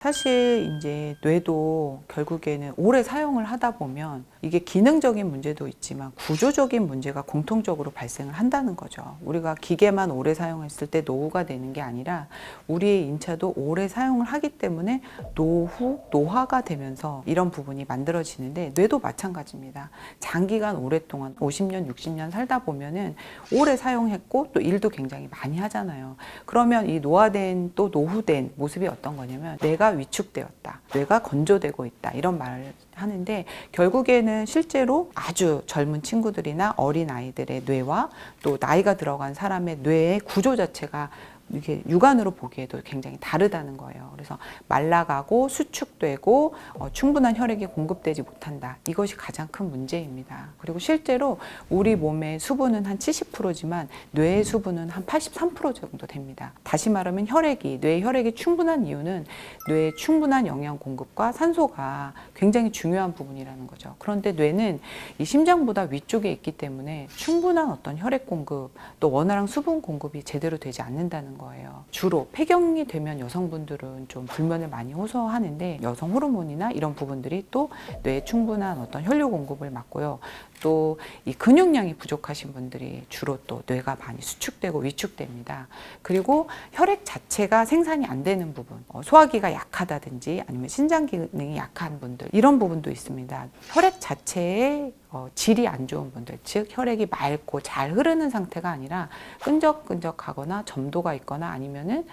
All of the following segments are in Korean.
사실 이제 뇌도 결국에는 오래 사용을 하다 보면 이게 기능적인 문제도 있지만 구조적인 문제가 공통적으로 발생을 한다는 거죠. 우리가 기계만 오래 사용했을 때 노후가 되는 게 아니라 우리의 인체도 오래 사용을 하기 때문에 노화가 되면서 이런 부분이 만들어지는데 뇌도 마찬가지입니다. 장기간 오랫동안 50년, 60년 살다 보면은 오래 사용했고 또 일도 굉장히 많이 하잖아요. 그러면 이 노화된 또 노후된 모습이 어떤 거냐면 뇌가 위축되었다, 뇌가 건조되고 있다 이런 말을 하는데 결국에는 실제로 아주 젊은 친구들이나 어린 아이들의 뇌와 또 나이가 들어간 사람의 뇌의 구조 자체가 이게 육안으로 보기에도 굉장히 다르다는 거예요. 그래서 말라가고 수축되고 충분한 혈액이 공급되지 못한다. 이것이 가장 큰 문제입니다. 그리고 실제로 우리 몸의 수분은 한 70%지만 뇌의 수분은 한 83% 정도 됩니다. 다시 말하면 뇌의 혈액이 충분한 이유는 뇌에 충분한 영양 공급과 산소가 굉장히 중요한 부분이라는 거죠. 그런데 뇌는 이 심장보다 위쪽에 있기 때문에 충분한 어떤 혈액 공급 또 원활한 수분 공급이 제대로 되지 않는다는 거예요. 주로 폐경이 되면 여성분들은 좀 불면을 많이 호소하는데 여성 호르몬이나 이런 부분들이 또 뇌에 충분한 어떤 혈류 공급을 막고요. 또 이 근육량이 부족하신 분들이 주로 또 뇌가 많이 수축되고 위축됩니다. 그리고 혈액 자체가 생산이 안 되는 부분, 소화기가 약하다든지 아니면 신장 기능이 약한 분들 이런 부분도 있습니다. 혈액 자체에 질이 안 좋은 분들, 즉 혈액이 맑고 잘 흐르는 상태가 아니라 끈적끈적하거나 점도가 있거나 아니면은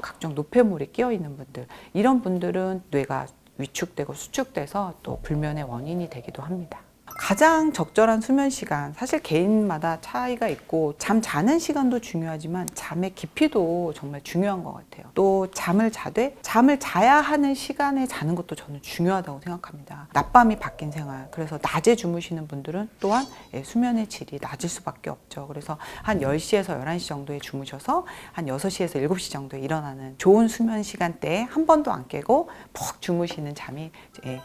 각종 노폐물이 끼어 있는 분들, 이런 분들은 뇌가 위축되고 수축돼서 또 불면의 원인이 되기도 합니다. 가장 적절한 수면 시간, 사실 개인마다 차이가 있고 잠 자는 시간도 중요하지만 잠의 깊이도 정말 중요한 것 같아요. 또 잠을 자야 하는 시간에 자는 것도 저는 중요하다고 생각합니다. 낮밤이 바뀐 생활, 그래서 낮에 주무시는 분들은 또한 수면의 질이 낮을 수밖에 없죠. 그래서 한 10시에서 11시 정도에 주무셔서 한 6시에서 7시 정도에 일어나는 좋은 수면 시간대에 한 번도 안 깨고 푹 주무시는 잠이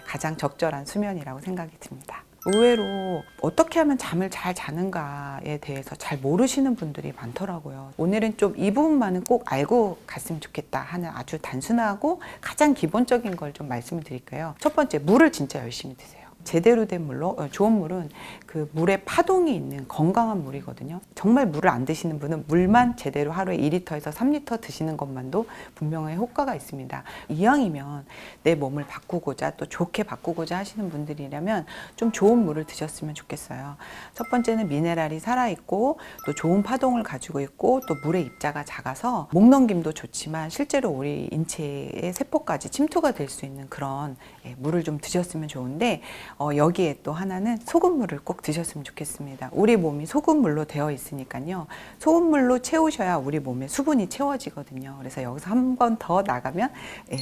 가장 적절한 수면이라고 생각이 듭니다. 의외로 어떻게 하면 잠을 잘 자는가에 대해서 잘 모르시는 분들이 많더라고요. 오늘은 좀 이 부분만은 꼭 알고 갔으면 좋겠다 하는 아주 단순하고 가장 기본적인 걸 좀 말씀을 드릴게요. 첫 번째, 물을 진짜 열심히 드세요. 제대로 된 물로, 좋은 물은 그 물에 파동이 있는 건강한 물이거든요. 정말 물을 안 드시는 분은 물만 제대로 하루에 2리터에서 3리터 드시는 것만도 분명히 효과가 있습니다. 이왕이면 내 몸을 바꾸고자 또 좋게 바꾸고자 하시는 분들이라면 좀 좋은 물을 드셨으면 좋겠어요. 첫 번째는 미네랄이 살아있고 또 좋은 파동을 가지고 있고 또 물의 입자가 작아서 목 넘김도 좋지만 실제로 우리 인체의 세포까지 침투가 될 수 있는 그런 물을 좀 드셨으면 좋은데 여기에 또 하나는 소금물을 꼭 드셨으면 좋겠습니다. 우리 몸이 소금물로 되어 있으니까요. 소금물로 채우셔야 우리 몸에 수분이 채워지거든요. 그래서 여기서 한 번 더 나가면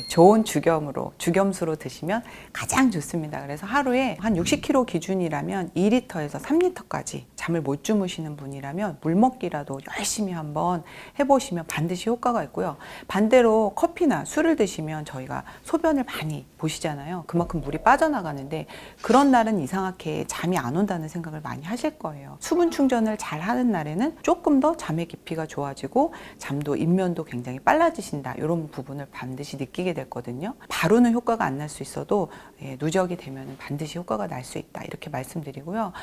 좋은 죽염수로 드시면 가장 좋습니다. 그래서 하루에 한 60kg 기준이라면 2리터에서 3리터까지 잠을 못 주무시는 분이라면 물 먹기라도 열심히 한번 해보시면 반드시 효과가 있고요. 반대로 커피나 술을 드시면 저희가 소변을 많이 보시잖아요. 그만큼 물이 빠져나가는데 그런 날은 이상하게 잠이 안 온다는 생각을 많이 하실 거예요. 수분 충전을 잘 하는 날에는 조금 더 잠의 깊이가 좋아지고 잠도 입면도 굉장히 빨라지신다. 이런 부분을 반드시 느끼게 됐거든요. 바로는 효과가 안 날 수 있어도 누적이 되면 반드시 효과가 날 수 있다. 이렇게 말씀드리고요.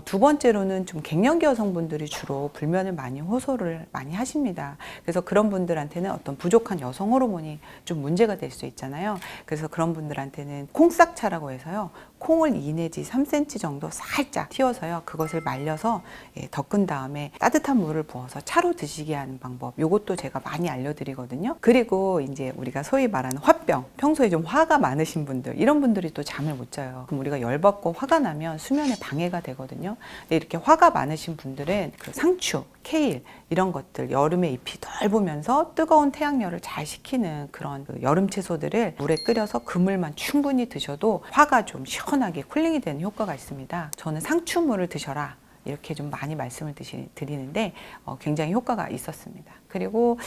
두 번째로는 좀 갱년기 여성분들이 주로 불면을 많이 호소를 많이 하십니다. 그래서 그런 분들한테는 어떤 부족한 여성 호르몬이 좀 문제가 될 수 있잖아요. 그래서 그런 분들한테는 콩싹차라고 해서요. 콩을 2 내지 3cm 정도 살짝 튀어서요. 그것을 말려서 덮은 다음에 따뜻한 물을 부어서 차로 드시게 하는 방법. 이것도 제가 많이 알려드리거든요. 그리고 이제 우리가 소위 말하는 화병, 평소에 좀 화가 많으신 분들, 이런 분들이 또 잠을 못 자요. 그럼 우리가 열받고 화가 나면 수면에 방해가 되거든요. 근데 이렇게 화가 많으신 분들은 그 상추, 케일 이런 것들 여름에 잎이 넓으면서 뜨거운 태양열을 잘 식히는 그런 여름 채소들을 물에 끓여서 그물만 충분히 드셔도 화가 좀 시원하게 쿨링이 되는 효과가 있습니다. 저는 상추물을 드셔라 이렇게 좀 많이 말씀을 드리는데 굉장히 효과가 있었습니다. 그리고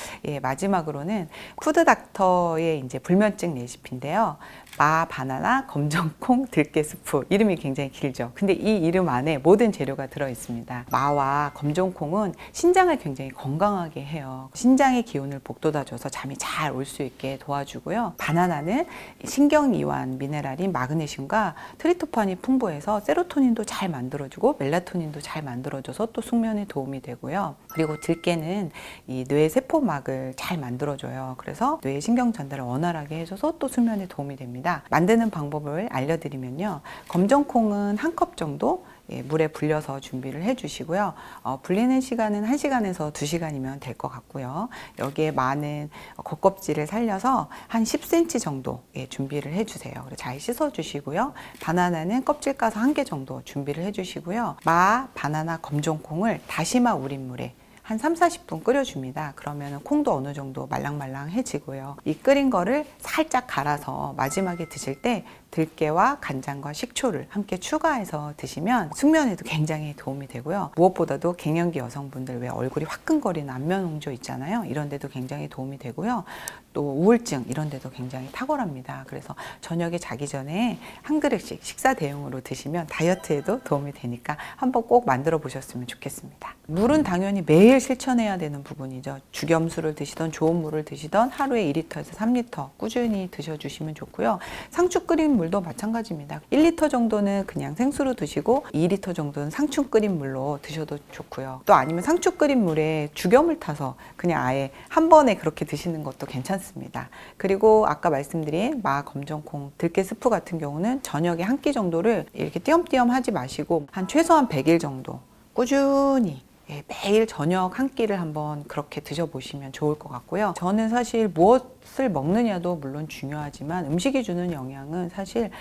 마지막으로는 푸드닥터의 이제 불면증 레시피인데요. 마, 바나나, 검정콩, 들깨 스프. 이름이 굉장히 길죠. 근데 이 이름 안에 모든 재료가 들어있습니다. 마와 검정콩은 신장을 굉장히 건강하게 해요. 신장의 기운을 북돋아줘서 잠이 잘 올 수 있게 도와주고요. 바나나는 신경이완 미네랄인 마그네슘과 트리토판이 풍부해서 세로토닌도 잘 만들어주고 멜라토닌도 잘 만들어줘서 또 숙면에 도움이 되고요. 그리고 들깨는 이 뇌 세포막을 잘 만들어줘요. 그래서 뇌의 신경 전달을 원활하게 해줘서 또 수면에 도움이 됩니다. 만드는 방법을 알려드리면요. 검정콩은 한 컵 정도 물에 불려서 준비를 해 주시고요. 불리는 시간은 1시간에서 2시간이면 될 것 같고요. 여기에 많은 겉껍질을 살려서 한 10cm 정도 준비를 해 주세요. 잘 씻어 주시고요. 바나나는 껍질 까서 1개 정도 준비를 해 주시고요. 마, 바나나, 검정콩을 다시마 우린 물에 한 3-40분 끓여줍니다. 그러면 콩도 어느 정도 말랑말랑해지고요. 이 끓인 거를 살짝 갈아서 마지막에 드실 때 들깨와 간장과 식초를 함께 추가해서 드시면 숙면에도 굉장히 도움이 되고요. 무엇보다도 갱년기 여성분들 왜 얼굴이 화끈거리는 안면 홍조 있잖아요. 이런 데도 굉장히 도움이 되고요. 또 우울증 이런 데도 굉장히 탁월합니다. 그래서 저녁에 자기 전에 한 그릇씩 식사 대용으로 드시면 다이어트에도 도움이 되니까 한번 꼭 만들어 보셨으면 좋겠습니다. 물은 당연히 매일 실천해야 되는 부분이죠. 죽염수를 드시던 좋은 물을 드시던 하루에 2리터에서 3리터 꾸준히 드셔주시면 좋고요. 상추 끓인 물도 마찬가지입니다. 1리터 정도는 그냥 생수로 드시고 2리터 정도는 상추 끓인 물로 드셔도 좋고요. 또 아니면 상추 끓인 물에 죽염을 타서 그냥 아예 한 번에 그렇게 드시는 것도 괜찮습니다. 그리고 아까 말씀드린 마, 검정콩, 들깨 스프 같은 경우는 저녁에 한 끼 정도를 이렇게 띄엄띄엄 하지 마시고 한 최소한 100일 정도 꾸준히 매일 저녁 한 끼를 한번 그렇게 드셔보시면 좋을 것 같고요. 저는 사실 무엇을 먹느냐도 물론 중요하지만 음식이 주는 영향은 사실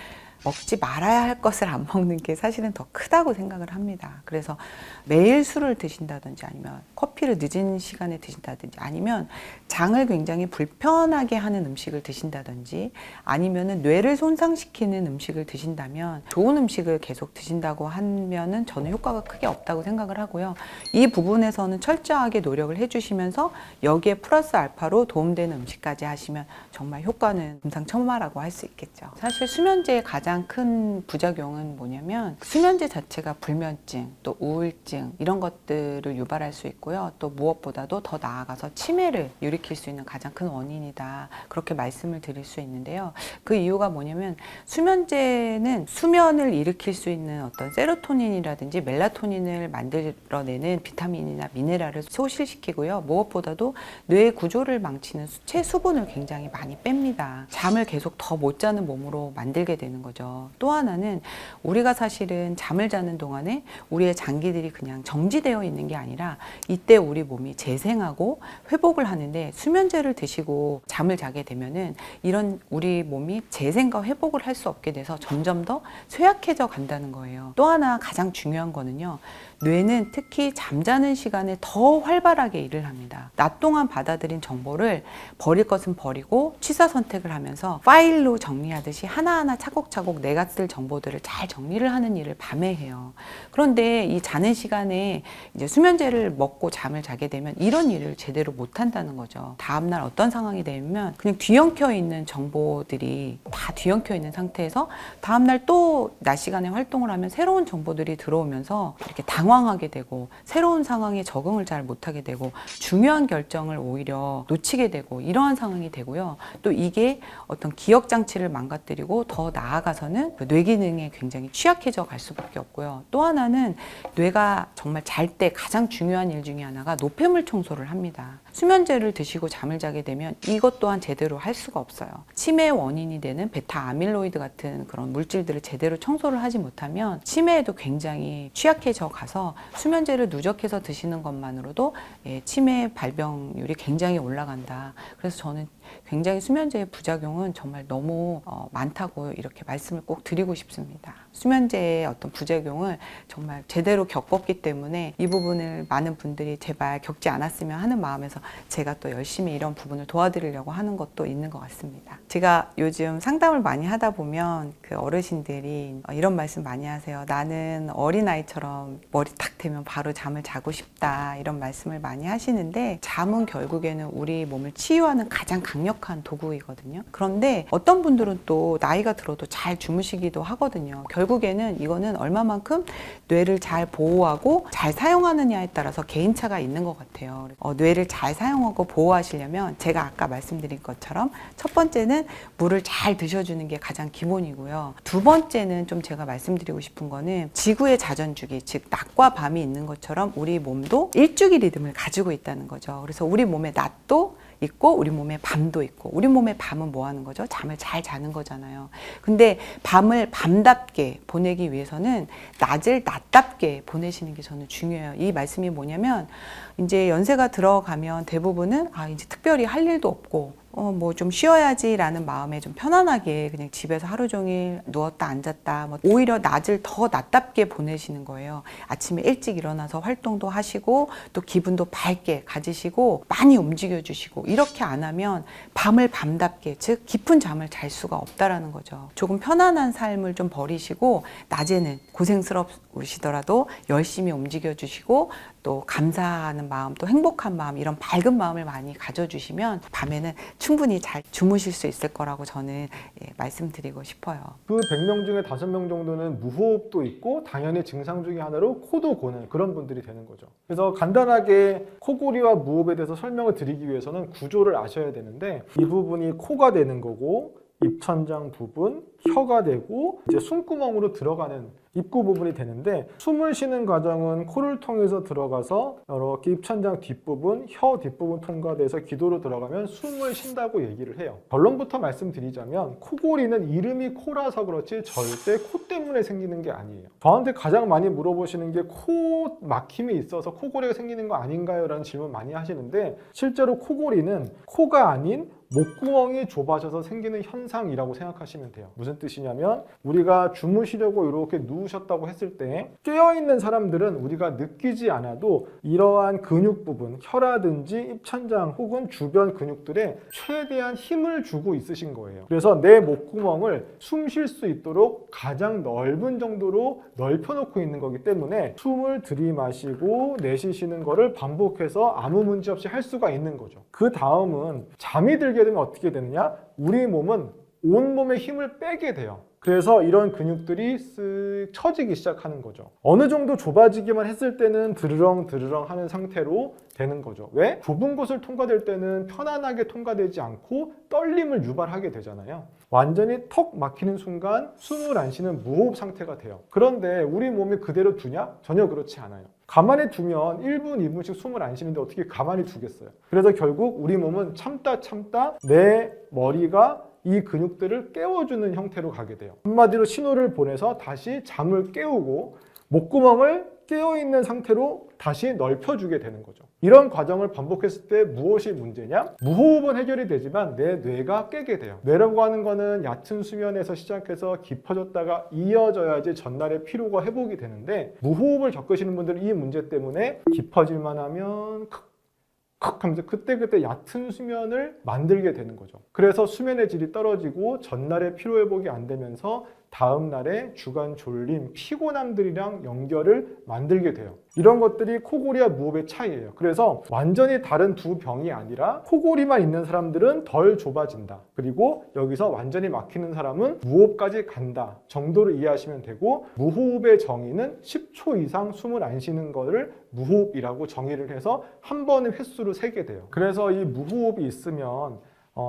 먹지 말아야 할 것을 안 먹는 게 사실은 더 크다고 생각을 합니다. 그래서 매일 술을 드신다든지 아니면 커피를 늦은 시간에 드신다든지 아니면 장을 굉장히 불편하게 하는 음식을 드신다든지 아니면은 뇌를 손상시키는 음식을 드신다면 좋은 음식을 계속 드신다고 하면은 저는 효과가 크게 없다고 생각을 하고요. 이 부분에서는 철저하게 노력을 해주시면서 여기에 플러스 알파로 도움되는 음식까지 하시면 정말 효과는 금상첨화라고 할 수 있겠죠. 사실 수면제의 가장 큰 부작용은 뭐냐면 수면제 자체가 불면증, 또 우울증 이런 것들을 유발할 수 있고요. 또 무엇보다도 더 나아가서 치매를 일으킬 수 있는 가장 큰 원인이다. 그렇게 말씀을 드릴 수 있는데요. 그 이유가 뭐냐면 수면제는 수면을 일으킬 수 있는 어떤 세로토닌이라든지 멜라토닌을 만들어내는 비타민이나 미네랄을 소실시키고요. 무엇보다도 뇌의 구조를 망치는 수체 수분을 굉장히 많이 뺍니다. 잠을 계속 더 못 자는 몸으로 만들게 되는 거죠. 또 하나는 우리가 사실은 잠을 자는 동안에 우리의 장기들이 그냥 정지되어 있는 게 아니라 이때 우리 몸이 재생하고 회복을 하는데 수면제를 드시고 잠을 자게 되면은 이런 우리 몸이 재생과 회복을 할 수 없게 돼서 점점 더 쇠약해져 간다는 거예요. 또 하나 가장 중요한 거는요. 뇌는 특히 잠자는 시간에 더 활발하게 일을 합니다. 낮 동안 받아들인 정보를 버릴 것은 버리고 취사 선택을 하면서 파일로 정리하듯이 하나하나 차곡차곡 내가 쓸 정보들을 잘 정리를 하는 일을 밤에 해요. 그런데 이 자는 시간에 이제 수면제를 먹고 잠을 자게 되면 이런 일을 제대로 못 한다는 거죠. 다음날 어떤 상황이 되면 그냥 뒤엉켜 있는 정보들이 다 뒤엉켜 있는 상태에서 다음날 또 낮 시간에 활동을 하면 새로운 정보들이 들어오면서 이렇게 당황하게 되고 새로운 상황에 적응을 잘 못하게 되고 중요한 결정을 오히려 놓치게 되고 이러한 상황이 되고요. 또 이게 어떤 기억 장치를 망가뜨리고 더 나아가서는 뇌 기능에 굉장히 취약해져 갈 수밖에 없고요. 또 하나는 뇌가 정말 잘 때 가장 중요한 일 중에 하나가 노폐물 청소를 합니다. 수면제를 드시고 잠을 자게 되면 이것 또한 제대로 할 수가 없어요. 치매의 원인이 되는 베타 아밀로이드 같은 그런 물질들을 제대로 청소를 하지 못하면 치매에도 굉장히 취약해져 가서 수면제를 누적해서 드시는 것만으로도 치매 발병률이 굉장히 올라간다. 그래서 저는 굉장히 수면제의 부작용은 정말 너무 많다고 이렇게 말씀을 꼭 드리고 싶습니다. 수면제의 어떤 부작용을 정말 제대로 겪었기 때문에 이 부분을 많은 분들이 제발 겪지 않았으면 하는 마음에서 제가 또 열심히 이런 부분을 도와드리려고 하는 것도 있는 것 같습니다. 제가 요즘 상담을 많이 하다 보면 그 어르신들이 이런 말씀 많이 하세요. 나는 어린아이처럼 머리 탁 대면 바로 잠을 자고 싶다, 이런 말씀을 많이 하시는데, 잠은 결국에는 우리 몸을 치유하는 가장 강력한 도구이거든요. 그런데 어떤 분들은 또 나이가 들어도 잘 주무시기도 하거든요. 결국에는 이거는 얼마만큼 뇌를 잘 보호하고 잘 사용하느냐에 따라서 개인차가 있는 것 같아요. 뇌를 잘 사용하고 보호하시려면 제가 아까 말씀드린 것처럼 첫 번째는 물을 잘 드셔주는 게 가장 기본이고요. 두 번째는 좀 제가 말씀드리고 싶은 거는 지구의 자전주기, 즉 낮과 밤이 있는 것처럼 우리 몸도 일주기 리듬을 가지고 있다는 거죠. 그래서 우리 몸의 낮도 있고 우리 몸에 밤도 있고, 우리 몸의 밤은 뭐 하는 거죠? 잠을 잘 자는 거잖아요. 근데 밤을 밤답게 보내기 위해서는 낮을 낮답게 보내시는 게 저는 중요해요. 이 말씀이 뭐냐면, 이제 연세가 들어가면 대부분은 이제 특별히 할 일도 없고 뭐 좀 쉬어야지라는 마음에 좀 편안하게 그냥 집에서 하루 종일 누웠다 앉았다, 오히려 낮을 더 낮답게 보내시는 거예요. 아침에 일찍 일어나서 활동도 하시고 또 기분도 밝게 가지시고 많이 움직여 주시고, 이렇게 안 하면 밤을 밤답게, 즉 깊은 잠을 잘 수가 없다라는 거죠. 조금 편안한 삶을 좀 버리시고 낮에는 고생스러우시더라도 열심히 움직여 주시고 또 감사하는 마음, 또 행복한 마음, 이런 밝은 마음을 많이 가져주시면 밤에는 충분히 잘 주무실 수 있을 거라고 저는 말씀드리고 싶어요. 그 100명 중에 5명 정도는 무호흡도 있고 당연히 증상 중에 하나로 코도 고는 그런 분들이 되는 거죠. 그래서 간단하게 코골이와 무호흡에 대해서 설명을 드리기 위해서는 구조를 아셔야 되는데, 이 부분이 코가 되는 거고 입천장 부분, 혀가 되고 이제 숨구멍으로 들어가는 입구 부분이 되는데, 숨을 쉬는 과정은 코를 통해서 들어가서 이렇게 입천장 뒷부분, 혀 뒷부분 통과돼서 기도로 들어가면 숨을 쉰다고 얘기를 해요. 결론부터 말씀드리자면 코골이는 이름이 코라서 그렇지 절대 코 때문에 생기는 게 아니에요. 저한테 가장 많이 물어보시는 게 코 막힘이 있어서 코골이가 생기는 거 아닌가요? 라는 질문 많이 하시는데, 실제로 코골이는 코가 아닌 목구멍이 좁아져서 생기는 현상이라고 생각하시면 돼요. 무슨 뜻이냐면, 우리가 주무시려고 이렇게 누우셨다고 했을 때 깨어있는 사람들은 우리가 느끼지 않아도 이러한 근육 부분, 혀라든지 입천장 혹은 주변 근육들에 최대한 힘을 주고 있으신 거예요. 그래서 내 목구멍을 숨 쉴 수 있도록 가장 넓은 정도로 넓혀놓고 있는 거기 때문에 숨을 들이마시고 내쉬시는 거를 반복해서 아무 문제 없이 할 수가 있는 거죠. 그 다음은 잠이 들게 되면 어떻게 되느냐? 우리 몸은 온몸에 힘을 빼게 돼요. 그래서 이런 근육들이 쓱 처지기 시작하는 거죠. 어느 정도 좁아지기만 했을 때는 드르렁 드르렁 하는 상태로 되는 거죠. 왜? 좁은 곳을 통과될 때는 편안하게 통과되지 않고 떨림을 유발하게 되잖아요. 완전히 턱 막히는 순간 숨을 안 쉬는 무호흡 상태가 돼요. 그런데 우리 몸이 그대로 두냐? 전혀 그렇지 않아요. 가만히 두면 1분, 2분씩 숨을 안 쉬는데 어떻게 가만히 두겠어요? 그래서 결국 우리 몸은 참다 내 머리가 이 근육들을 깨워주는 형태로 가게 돼요. 한마디로 신호를 보내서 다시 잠을 깨우고 목구멍을 깨어있는 상태로 다시 넓혀주게 되는 거죠. 이런 과정을 반복했을 때 무엇이 문제냐? 무호흡은 해결이 되지만 내 뇌가 깨게 돼요. 뇌라고 하는 거는 얕은 수면에서 시작해서 깊어졌다가 이어져야지 전날의 피로가 회복이 되는데, 무호흡을 겪으시는 분들은 이 문제 때문에 깊어질만 하면 하면서 그때 얕은 수면을 만들게 되는 거죠. 그래서 수면의 질이 떨어지고 전날의 피로회복이 안 되면서 다음날에 주간 졸림, 피곤함들이랑 연결을 만들게 돼요. 이런 것들이 코골이와 무호흡의 차이예요. 그래서 완전히 다른 두 병이 아니라 코골이만 있는 사람들은 덜 좁아진다. 그리고 여기서 완전히 막히는 사람은 무호흡까지 간다 정도로 이해하시면 되고, 무호흡의 정의는 10초 이상 숨을 안 쉬는 거를 무호흡이라고 정의를 해서 한 번의 횟수로 세게 돼요. 그래서 이 무호흡이 있으면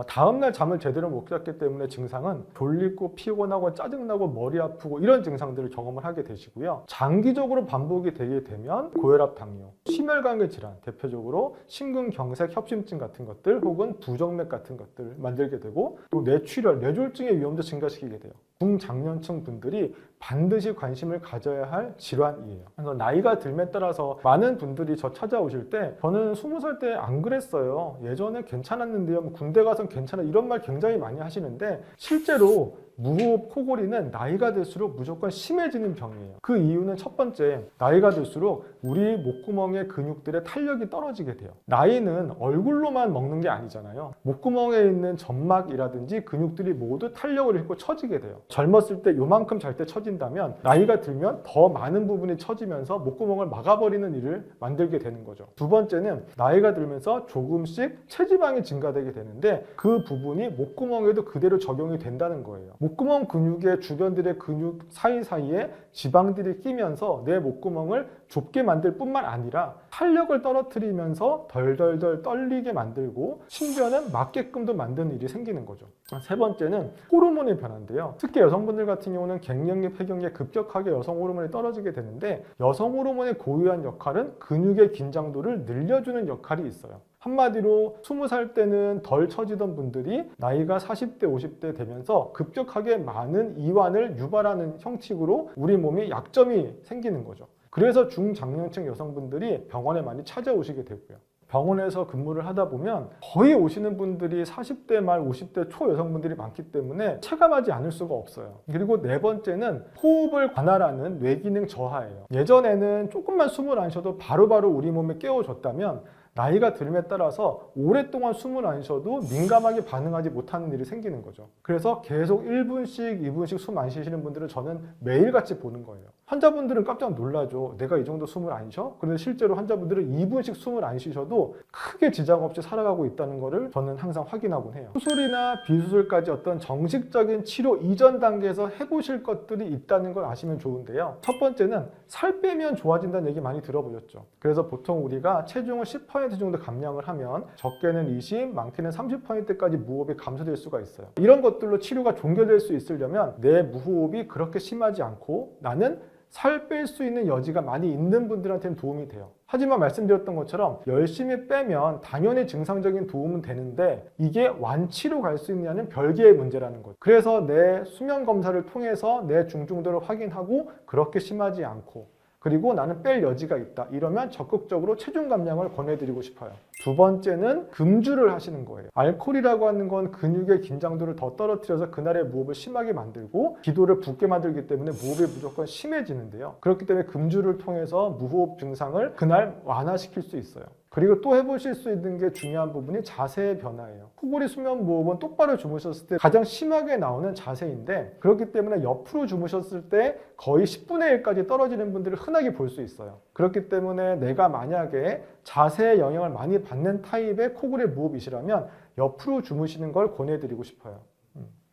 다음날 잠을 제대로 못 잤기 때문에 증상은 졸리고 피곤하고 짜증나고 머리 아프고 이런 증상들을 경험을 하게 되시고요. 장기적으로 반복이 되게 되면 고혈압, 당뇨, 심혈관계 질환, 대표적으로 심근경색, 협심증 같은 것들 혹은 부정맥 같은 것들을 만들게 되고 또 뇌출혈, 뇌졸중의 위험도 증가시키게 돼요. 중장년층 분들이 반드시 관심을 가져야 할 질환이에요. 그래서 나이가 들에 따라서 많은 분들이 저 찾아오실 때 저는 20살 때 안 그랬어요. 예전에 괜찮았는데요. 뭐 군대 가선 괜찮아. 이런 말 굉장히 많이 하시는데 실제로 무호흡 코골이는 나이가 들수록 무조건 심해지는 병이에요. 그 이유는 첫 번째, 나이가 들수록 우리 목구멍의 근육들의 탄력이 떨어지게 돼요. 나이는 얼굴로만 먹는 게 아니잖아요. 목구멍에 있는 점막이라든지 근육들이 모두 탄력을 잃고 처지게 돼요. 젊었을 때 요만큼 잘 때 처진다면 나이가 들면 더 많은 부분이 처지면서 목구멍을 막아버리는 일을 만들게 되는 거죠. 두 번째는 나이가 들면서 조금씩 체지방이 증가되게 되는데 그 부분이 목구멍에도 그대로 적용이 된다는 거예요. 목구멍 근육의 주변들의 근육 사이사이에 지방들이 끼면서 내 목구멍을 좁게 만들 뿐만 아니라 탄력을 떨어뜨리면서 덜덜덜 떨리게 만들고 심지어는 맞게끔도 만드는 일이 생기는 거죠. 세 번째는 호르몬의 변화인데요. 특히 여성분들 같은 경우는 갱년기, 폐경기에 급격하게 여성 호르몬이 떨어지게 되는데 여성 호르몬의 고유한 역할은 근육의 긴장도를 늘려주는 역할이 있어요. 한마디로 20살 때는 덜 처지던 분들이 나이가 40대, 50대 되면서 급격하게 많은 이완을 유발하는 형식으로 우리 몸에 약점이 생기는 거죠. 그래서 중장년층 여성분들이 병원에 많이 찾아오시게 되고요. 병원에서 근무를 하다 보면 거의 오시는 분들이 40대 말 50대 초 여성분들이 많기 때문에 체감하지 않을 수가 없어요. 그리고 네 번째는 호흡을 관할하는 뇌기능 저하예요. 예전에는 조금만 숨을 안 쉬어도 바로바로 우리 몸에 깨워줬다면 나이가 들에 따라서 오랫동안 숨을 안 쉬어도 민감하게 반응하지 못하는 일이 생기는 거죠. 그래서 계속 1분씩, 2분씩 숨 안 쉬시는 분들은 저는 매일같이 보는 거예요. 환자분들은 깜짝 놀라죠. 내가 이 정도 숨을 안 쉬어? 그런데 실제로 환자분들은 2분씩 숨을 안 쉬셔도 크게 지장 없이 살아가고 있다는 거를 저는 항상 확인하곤 해요. 수술이나 비수술까지 어떤 정식적인 치료 이전 단계에서 해보실 것들이 있다는 걸 아시면 좋은데요. 첫 번째는 살 빼면 좋아진다는 얘기 많이 들어보셨죠. 그래서 보통 우리가 체중을 10% 정도 감량을 하면 적게는 20, 많게는 30%까지 무호흡이 감소될 수가 있어요. 이런 것들로 치료가 종결될 수 있으려면 내 무호흡이 그렇게 심하지 않고 나는 살 뺄 수 있는 여지가 많이 있는 분들한테는 도움이 돼요. 하지만 말씀드렸던 것처럼 열심히 빼면 당연히 증상적인 도움은 되는데 이게 완치로 갈 수 있느냐는 별개의 문제라는 거죠. 그래서 내 수면 검사를 통해서 내 중증도를 확인하고 그렇게 심하지 않고 그리고 나는 뺄 여지가 있다. 이러면 적극적으로 체중 감량을 권해드리고 싶어요. 두 번째는 금주를 하시는 거예요. 알코올이라고 하는 건 근육의 긴장도를 더 떨어뜨려서 그날의 무호흡을 심하게 만들고 기도를 붓게 만들기 때문에 무호흡이 무조건 심해지는데요. 그렇기 때문에 금주를 통해서 무호흡 증상을 그날 완화시킬 수 있어요. 그리고 또 해보실 수 있는 게 중요한 부분이 자세의 변화예요. 코골이 수면 무호흡은 똑바로 주무셨을 때 가장 심하게 나오는 자세인데 그렇기 때문에 옆으로 주무셨을 때 거의 10분의 1까지 떨어지는 분들을 흔하게 볼 수 있어요. 그렇기 때문에 내가 만약에 자세의 영향을 많이 받는 타입의 코골이 무호흡이시라면 옆으로 주무시는 걸 권해드리고 싶어요.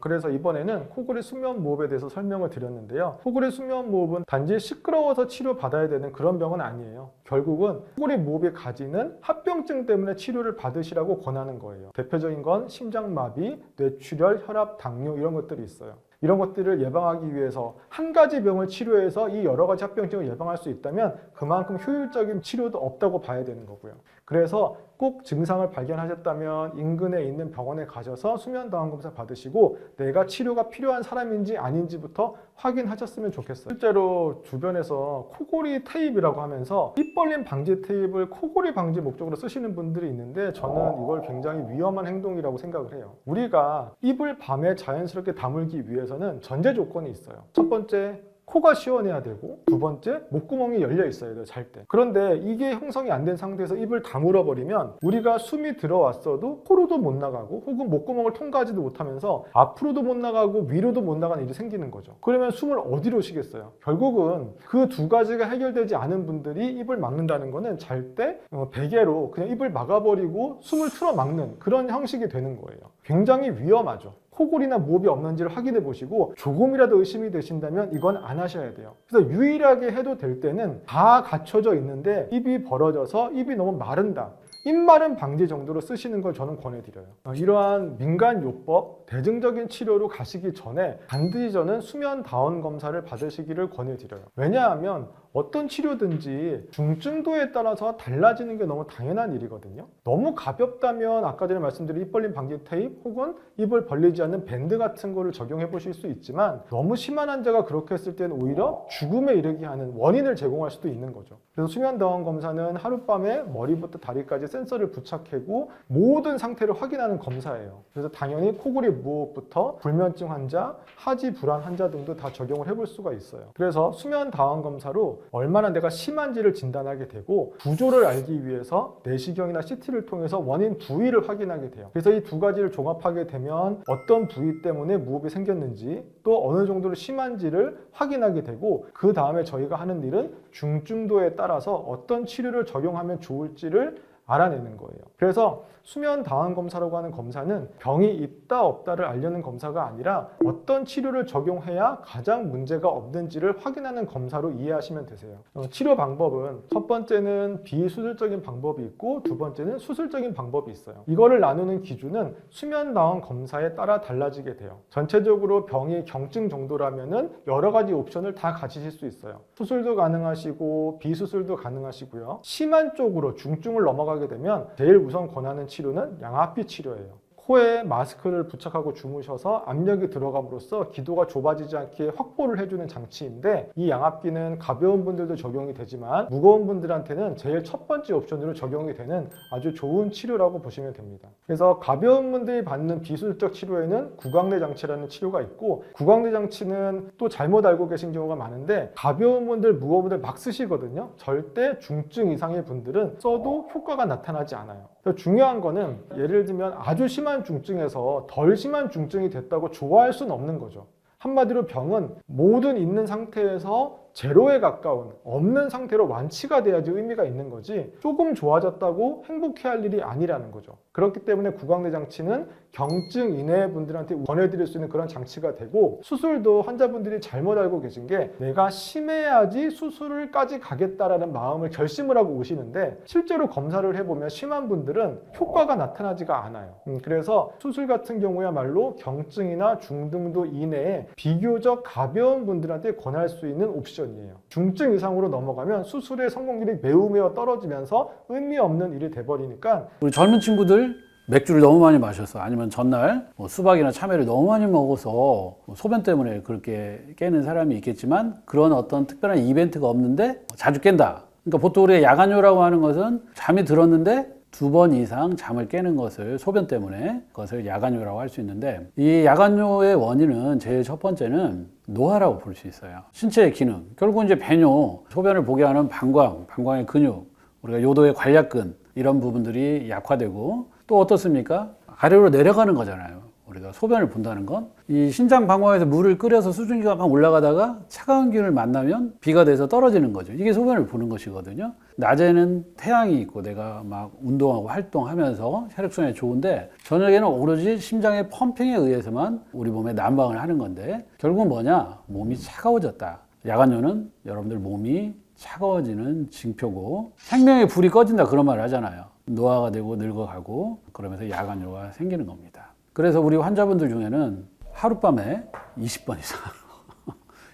그래서 이번에는 코골이 수면 무호흡에 대해서 설명을 드렸는데요. 코골이 수면 무호흡은 단지 시끄러워서 치료받아야 되는 그런 병은 아니에요. 결국은 코골이 무호흡이 가지는 합병증 때문에 치료를 받으시라고 권하는 거예요. 대표적인 건 심장마비, 뇌출혈, 혈압, 당뇨 이런 것들이 있어요. 이런 것들을 예방하기 위해서 한 가지 병을 치료해서 이 여러 가지 합병증을 예방할 수 있다면 그만큼 효율적인 치료도 없다고 봐야 되는 거고요. 그래서 꼭 증상을 발견하셨다면 인근에 있는 병원에 가셔서 수면다원검사 받으시고 내가 치료가 필요한 사람인지 아닌지부터 확인하셨으면 좋겠어요. 실제로 주변에서 코골이 테이프라고 하면서 입 벌림 방지 테이프를 코골이 방지 목적으로 쓰시는 분들이 있는데 저는 이걸 굉장히 위험한 행동이라고 생각을 해요. 우리가 입을 밤에 자연스럽게 다물기 위해서는 전제 조건이 있어요. 첫 번째, 코가 시원해야 되고 두 번째, 목구멍이 열려 있어야 돼요, 잘 때. 그런데 이게 형성이 안 된 상태에서 입을 다물어 버리면 우리가 숨이 들어왔어도 코로도 못 나가고 혹은 목구멍을 통과하지도 못하면서 앞으로도 못 나가고 위로도 못 나가는 일이 생기는 거죠. 그러면 숨을 어디로 쉬겠어요? 결국은 그 두 가지가 해결되지 않은 분들이 입을 막는다는 거는 잘 때 베개로 그냥 입을 막아버리고 숨을 틀어 막는 그런 형식이 되는 거예요. 굉장히 위험하죠. 코골이나 무호흡이 없는지를 확인해 보시고 조금이라도 의심이 되신다면 이건 안 하셔야 돼요. 그래서 유일하게 해도 될 때는 다 갖춰져 있는데 입이 벌어져서 입이 너무 마른다. 입마름 방지 정도로 쓰시는 걸 저는 권해드려요. 이러한 민간요법, 대증적인 치료로 가시기 전에 반드시 저는 수면 다원 검사를 받으시기를 권해드려요. 왜냐하면 어떤 치료든지 중증도에 따라서 달라지는 게 너무 당연한 일이거든요. 너무 가볍다면 아까 전에 말씀드린 입 벌림 방지 테이프 혹은 입을 벌리지 않는 밴드 같은 거를 적용해 보실 수 있지만 너무 심한 환자가 그렇게 했을 때는 오히려 죽음에 이르게 하는 원인을 제공할 수도 있는 거죠. 그래서 수면다원 검사는 하룻밤에 머리부터 다리까지 센서를 부착하고 모든 상태를 확인하는 검사예요. 그래서 당연히 코골이 무호흡부터 불면증 환자, 하지 불안 환자 등도 다 적용을 해볼 수가 있어요. 그래서 수면다원 검사로 얼마나 내가 심한지를 진단하게 되고 구조를 알기 위해서 내시경이나 CT를 통해서 원인 부위를 확인하게 돼요. 그래서 이 두 가지를 종합하게 되면 어떤 부위 때문에 무호흡이 생겼는지 또 어느 정도로 심한지를 확인하게 되고 그 다음에 저희가 하는 일은 중증도에 따라서 어떤 치료를 적용하면 좋을지를 알아내는 거예요. 그래서 수면 다원 검사라고 하는 검사는 병이 있다 없다를 알려는 검사가 아니라 어떤 치료를 적용해야 가장 문제가 없는지를 확인하는 검사로 이해하시면 되세요. 치료 방법은 첫 번째는 비수술적인 방법이 있고 두 번째는 수술적인 방법이 있어요. 이거를 나누는 기준은 수면 다원 검사에 따라 달라지게 돼요. 전체적으로 병이 경증 정도라면은 여러 가지 옵션을 다 가지실 수 있어요. 수술도 가능하시고 비수술도 가능하시고요. 심한 쪽으로 중증을 넘어가게 되면 제일 우선 권하는 치료는 양압기 치료예요. 코에 마스크를 부착하고 주무셔서 압력이 들어감으로써 기도가 좁아지지 않게 확보를 해주는 장치인데 이 양압기는 가벼운 분들도 적용이 되지만 무거운 분들한테는 제일 첫 번째 옵션으로 적용이 되는 아주 좋은 치료라고 보시면 됩니다. 그래서 가벼운 분들이 받는 비수술적 치료에는 구강내 장치라는 치료가 있고 구강내 장치는 또 잘못 알고 계신 경우가 많은데 가벼운 분들, 무거운 분들 막 쓰시거든요. 절대 중증 이상의 분들은 써도 효과가 나타나지 않아요. 중요한 거는 예를 들면 아주 심한 중증에서 덜 심한 중증이 됐다고 좋아할 수는 없는 거죠. 한마디로 병은 모든 있는 상태에서 제로에 가까운 없는 상태로 완치가 돼야지 의미가 있는 거지 조금 좋아졌다고 행복해할 일이 아니라는 거죠. 그렇기 때문에 구강내 장치는 경증 이내 분들한테 권해드릴 수 있는 그런 장치가 되고 수술도 환자분들이 잘못 알고 계신 게 내가 심해야지 수술을까지 가겠다라는 마음을 결심을 하고 오시는데 실제로 검사를 해보면 심한 분들은 효과가 나타나지가 않아요. 그래서 수술 같은 경우야말로 경증이나 중등도 이내에 비교적 가벼운 분들한테 권할 수 있는 옵션이에요. 중증 이상으로 넘어가면 수술의 성공률이 매우 떨어지면서 의미 없는 일이 돼버리니까 우리 젊은 친구들 맥주를 너무 많이 마셔서 아니면 전날 수박이나 참외를 너무 많이 먹어서 소변 때문에 그렇게 깨는 사람이 있겠지만 그런 어떤 특별한 이벤트가 없는데 자주 깬다. 그러니까 보통 우리가 야간뇨라고 하는 것은 잠이 들었는데 2번 이상 잠을 깨는 것을 소변 때문에 그것을 야간뇨라고 할 수 있는데 이 야간뇨의 원인은 제일 첫 번째는 노화라고 볼 수 있어요. 신체의 기능, 결국 이제 배뇨, 소변을 보게 하는 방광의 근육, 우리가 요도의 관략근 이런 부분들이 약화되고 또 어떻습니까? 아래로 내려가는 거잖아요. 우리가 소변을 본다는 건 이 신장 방광에서 물을 끓여서 수증기가 막 올라가다가 차가운 기운을 만나면 비가 돼서 떨어지는 거죠. 이게 소변을 보는 것이거든요. 낮에는 태양이 있고 내가 막 운동하고 활동하면서 혈액순환이 좋은데 저녁에는 오로지 심장의 펌핑에 의해서만 우리 몸에 난방을 하는 건데 결국은 뭐냐? 몸이 차가워졌다. 야간뇨는 여러분들 몸이 차가워지는 징표고 생명의 불이 꺼진다 그런 말을 하잖아요. 노화가 되고 늙어가고 그러면서 야간뇨가 생기는 겁니다. 그래서 우리 환자분들 중에는 하룻밤에 20번 이상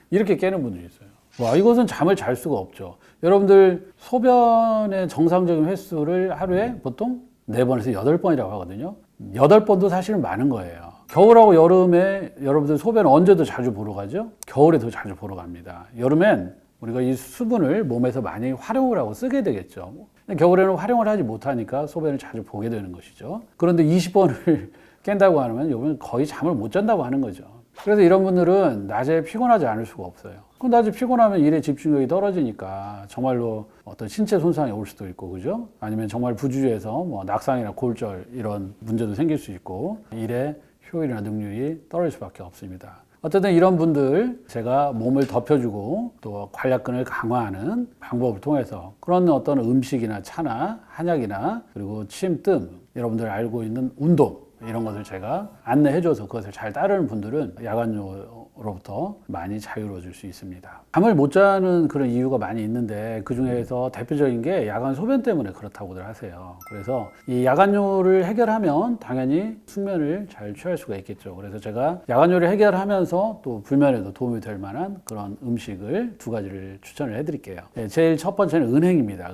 이렇게 깨는 분들이 있어요. 와, 이것은 잠을 잘 수가 없죠. 여러분들 소변의 정상적인 횟수를 하루에 보통 4번에서 8번이라고 하거든요. 8번도 사실은 많은 거예요. 겨울하고 여름에 여러분들 소변 언제 더 자주 보러 가죠? 겨울에 더 자주 보러 갑니다. 여름엔 우리가 이 수분을 몸에서 많이 활용을 하고 쓰게 되겠죠. 겨울에는 활용을 하지 못하니까 소변을 자주 보게 되는 것이죠. 그런데 20번을 깬다고 하면 이건 거의 잠을 못 잔다고 하는 거죠. 그래서 이런 분들은 낮에 피곤하지 않을 수가 없어요. 그럼 낮에 피곤하면 일에 집중력이 떨어지니까 정말로 어떤 신체 손상이 올 수도 있고, 그죠? 아니면 정말 부주의해서 뭐 낙상이나 골절 이런 문제도 생길 수 있고, 일의 효율이나 능률이 떨어질 수밖에 없습니다. 어쨌든 이런 분들 제가 몸을 덮여주고 또 관략근을 강화하는 방법을 통해서 그런 어떤 음식이나 차나 한약이나 그리고 침, 뜸, 여러분들 알고 있는 운동 이런 것을 제가 안내해줘서 그것을 잘 따르는 분들은 야간뇨 노화로부터 많이 자유로워질 수 있습니다. 잠을 못 자는 그런 이유가 많이 있는데 그 중에서 대표적인 게 야간 소변 때문에 그렇다고들 하세요. 그래서 이 야간뇨를 해결하면 당연히 숙면을 잘 취할 수가 있겠죠. 그래서 제가 야간뇨를 해결하면서 또 불면에도 도움이 될 만한 그런 음식을 두 가지를 추천을 해드릴게요. 네, 제일 첫 번째는 은행입니다.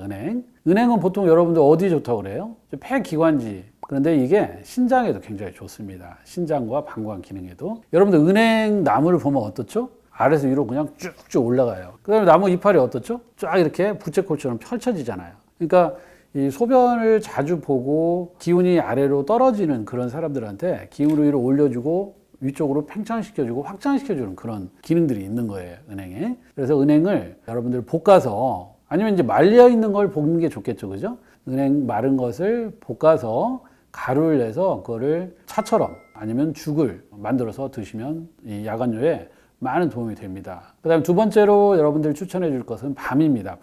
은행은 보통 여러분들 어디 좋다고 그래요? 폐기관지. 그런데 이게 신장에도 굉장히 좋습니다. 신장과 방광 기능에도. 여러분들 은행 나무를 보면 어떻죠? 아래에서 위로 그냥 쭉쭉 올라가요. 그 다음에 나무 이파리 어떻죠? 쫙 이렇게 부채꼴처럼 펼쳐지잖아요. 그러니까 이 소변을 자주 보고 기운이 아래로 떨어지는 그런 사람들한테 기운을 위로 올려주고 위쪽으로 팽창시켜주고 확장시켜주는 그런 기능들이 있는 거예요, 은행에. 그래서 은행을 여러분들 볶아서 아니면 이제 말려 있는 걸 볶는 게 좋겠죠, 그죠? 은행 마른 것을 볶아서 가루를 내서 그거를 차처럼 아니면 죽을 만들어서 드시면 이 야간뇨에 많은 도움이 됩니다. 그 다음에 두 번째로 여러분들 추천해 줄 것은 밤입니다.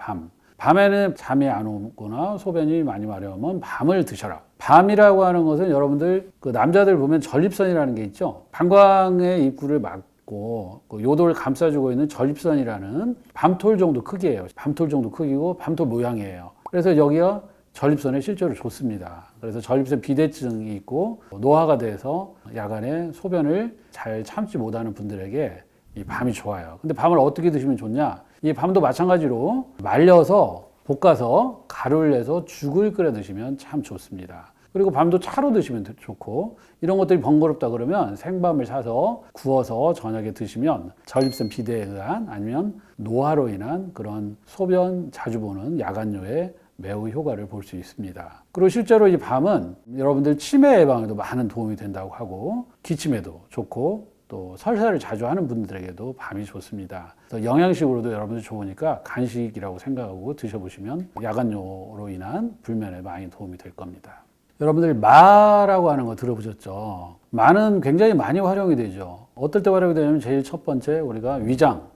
밤에는 잠이 안 오거나 소변이 많이 마려우면 밤을 드셔라. 밤이라고 하는 것은 여러분들 그 남자들 보면 전립선이라는 게 있죠. 방광의 입구를 막고 그 요도를 감싸주고 있는 전립선이라는 밤톨 정도 크기예요. 밤톨 정도 크기고 밤톨 모양이에요. 그래서 여기가 전립선에 실제로 좋습니다. 그래서 전립선 비대증이 있고 노화가 돼서 야간에 소변을 잘 참지 못하는 분들에게 이 밤이 좋아요. 근데 밤을 어떻게 드시면 좋냐? 이 밤도 마찬가지로 말려서 볶아서 가루를 내서 죽을 끓여 드시면 참 좋습니다. 그리고 밤도 차로 드시면 좋고 이런 것들이 번거롭다 그러면 생밤을 사서 구워서 저녁에 드시면 전립선 비대에 의한 아니면 노화로 인한 그런 소변 자주 보는 야간뇨에 매우 효과를 볼 수 있습니다. 그리고 실제로 이 밤은 여러분들 치매 예방에도 많은 도움이 된다고 하고 기침에도 좋고 또 설사를 자주 하는 분들에게도 밤이 좋습니다. 영양식으로도 여러분들 좋으니까 간식이라고 생각하고 드셔보시면 야간뇨로 인한 불면에 많이 도움이 될 겁니다. 여러분들 마라고 하는 거 들어보셨죠? 마는 굉장히 많이 활용이 되죠. 어떨 때 활용이 되냐면 제일 첫 번째 우리가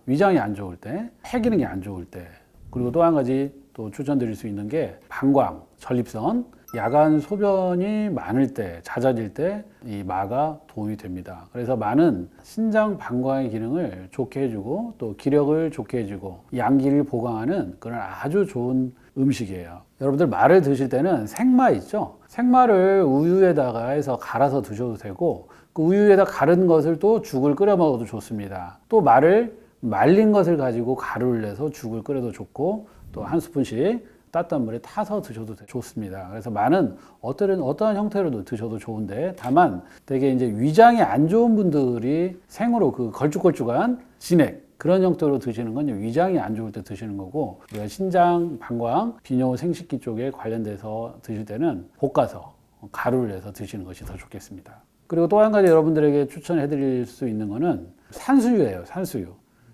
위장이 안 좋을 때, 폐 기능이 안 좋을 때, 그리고 또 한 가지 또 추천드릴 수 있는 게 방광, 전립선, 야간 소변이 많을 때, 잦아질 때 이 마가 도움이 됩니다. 그래서 마는 신장 방광의 기능을 좋게 해주고 또 기력을 좋게 해주고 양기를 보강하는 그런 아주 좋은 음식이에요. 여러분들 마를 드실 때는 생마 있죠? 생마를 우유에다가 해서 갈아서 드셔도 되고 그 우유에다 갈은 것을 또 죽을 끓여 먹어도 좋습니다. 또 마를 말린 것을 가지고 가루를 내서 죽을 끓여도 좋고 또 한 스푼씩 따뜻한 물에 타서 드셔도 좋습니다. 그래서 마는 어떠한 형태로도 드셔도 좋은데 다만 되게 이제 위장이 안 좋은 분들이 생으로 그 걸쭉걸쭉한 진액 그런 형태로 드시는 건 위장이 안 좋을 때 드시는 거고 우리가 신장, 방광, 비뇨, 생식기 쪽에 관련돼서 드실 때는 볶아서 가루를 내서 드시는 것이 더 좋겠습니다. 그리고 또 한 가지 여러분들에게 추천해 드릴 수 있는 거는 산수유예요.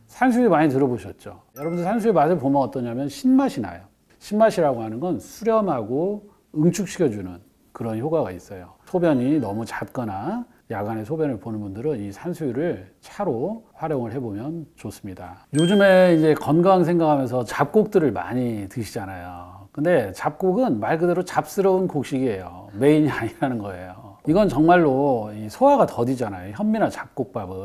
산수유 많이 들어보셨죠? 여러분들 산수유 맛을 보면 어떠냐면 신맛이 나요. 신맛이라고 하는 건 수렴하고 응축시켜주는 그런 효과가 있어요. 소변이 너무 잦거나 야간에 소변을 보는 분들은 이 산수유를 차로 활용을 해보면 좋습니다. 요즘에 이제 건강 생각하면서 잡곡들을 많이 드시잖아요. 근데 잡곡은 말 그대로 잡스러운 곡식이에요. 메인이 아니라는 거예요. 이건 정말로 소화가 더디잖아요. 현미나 잡곡밥은.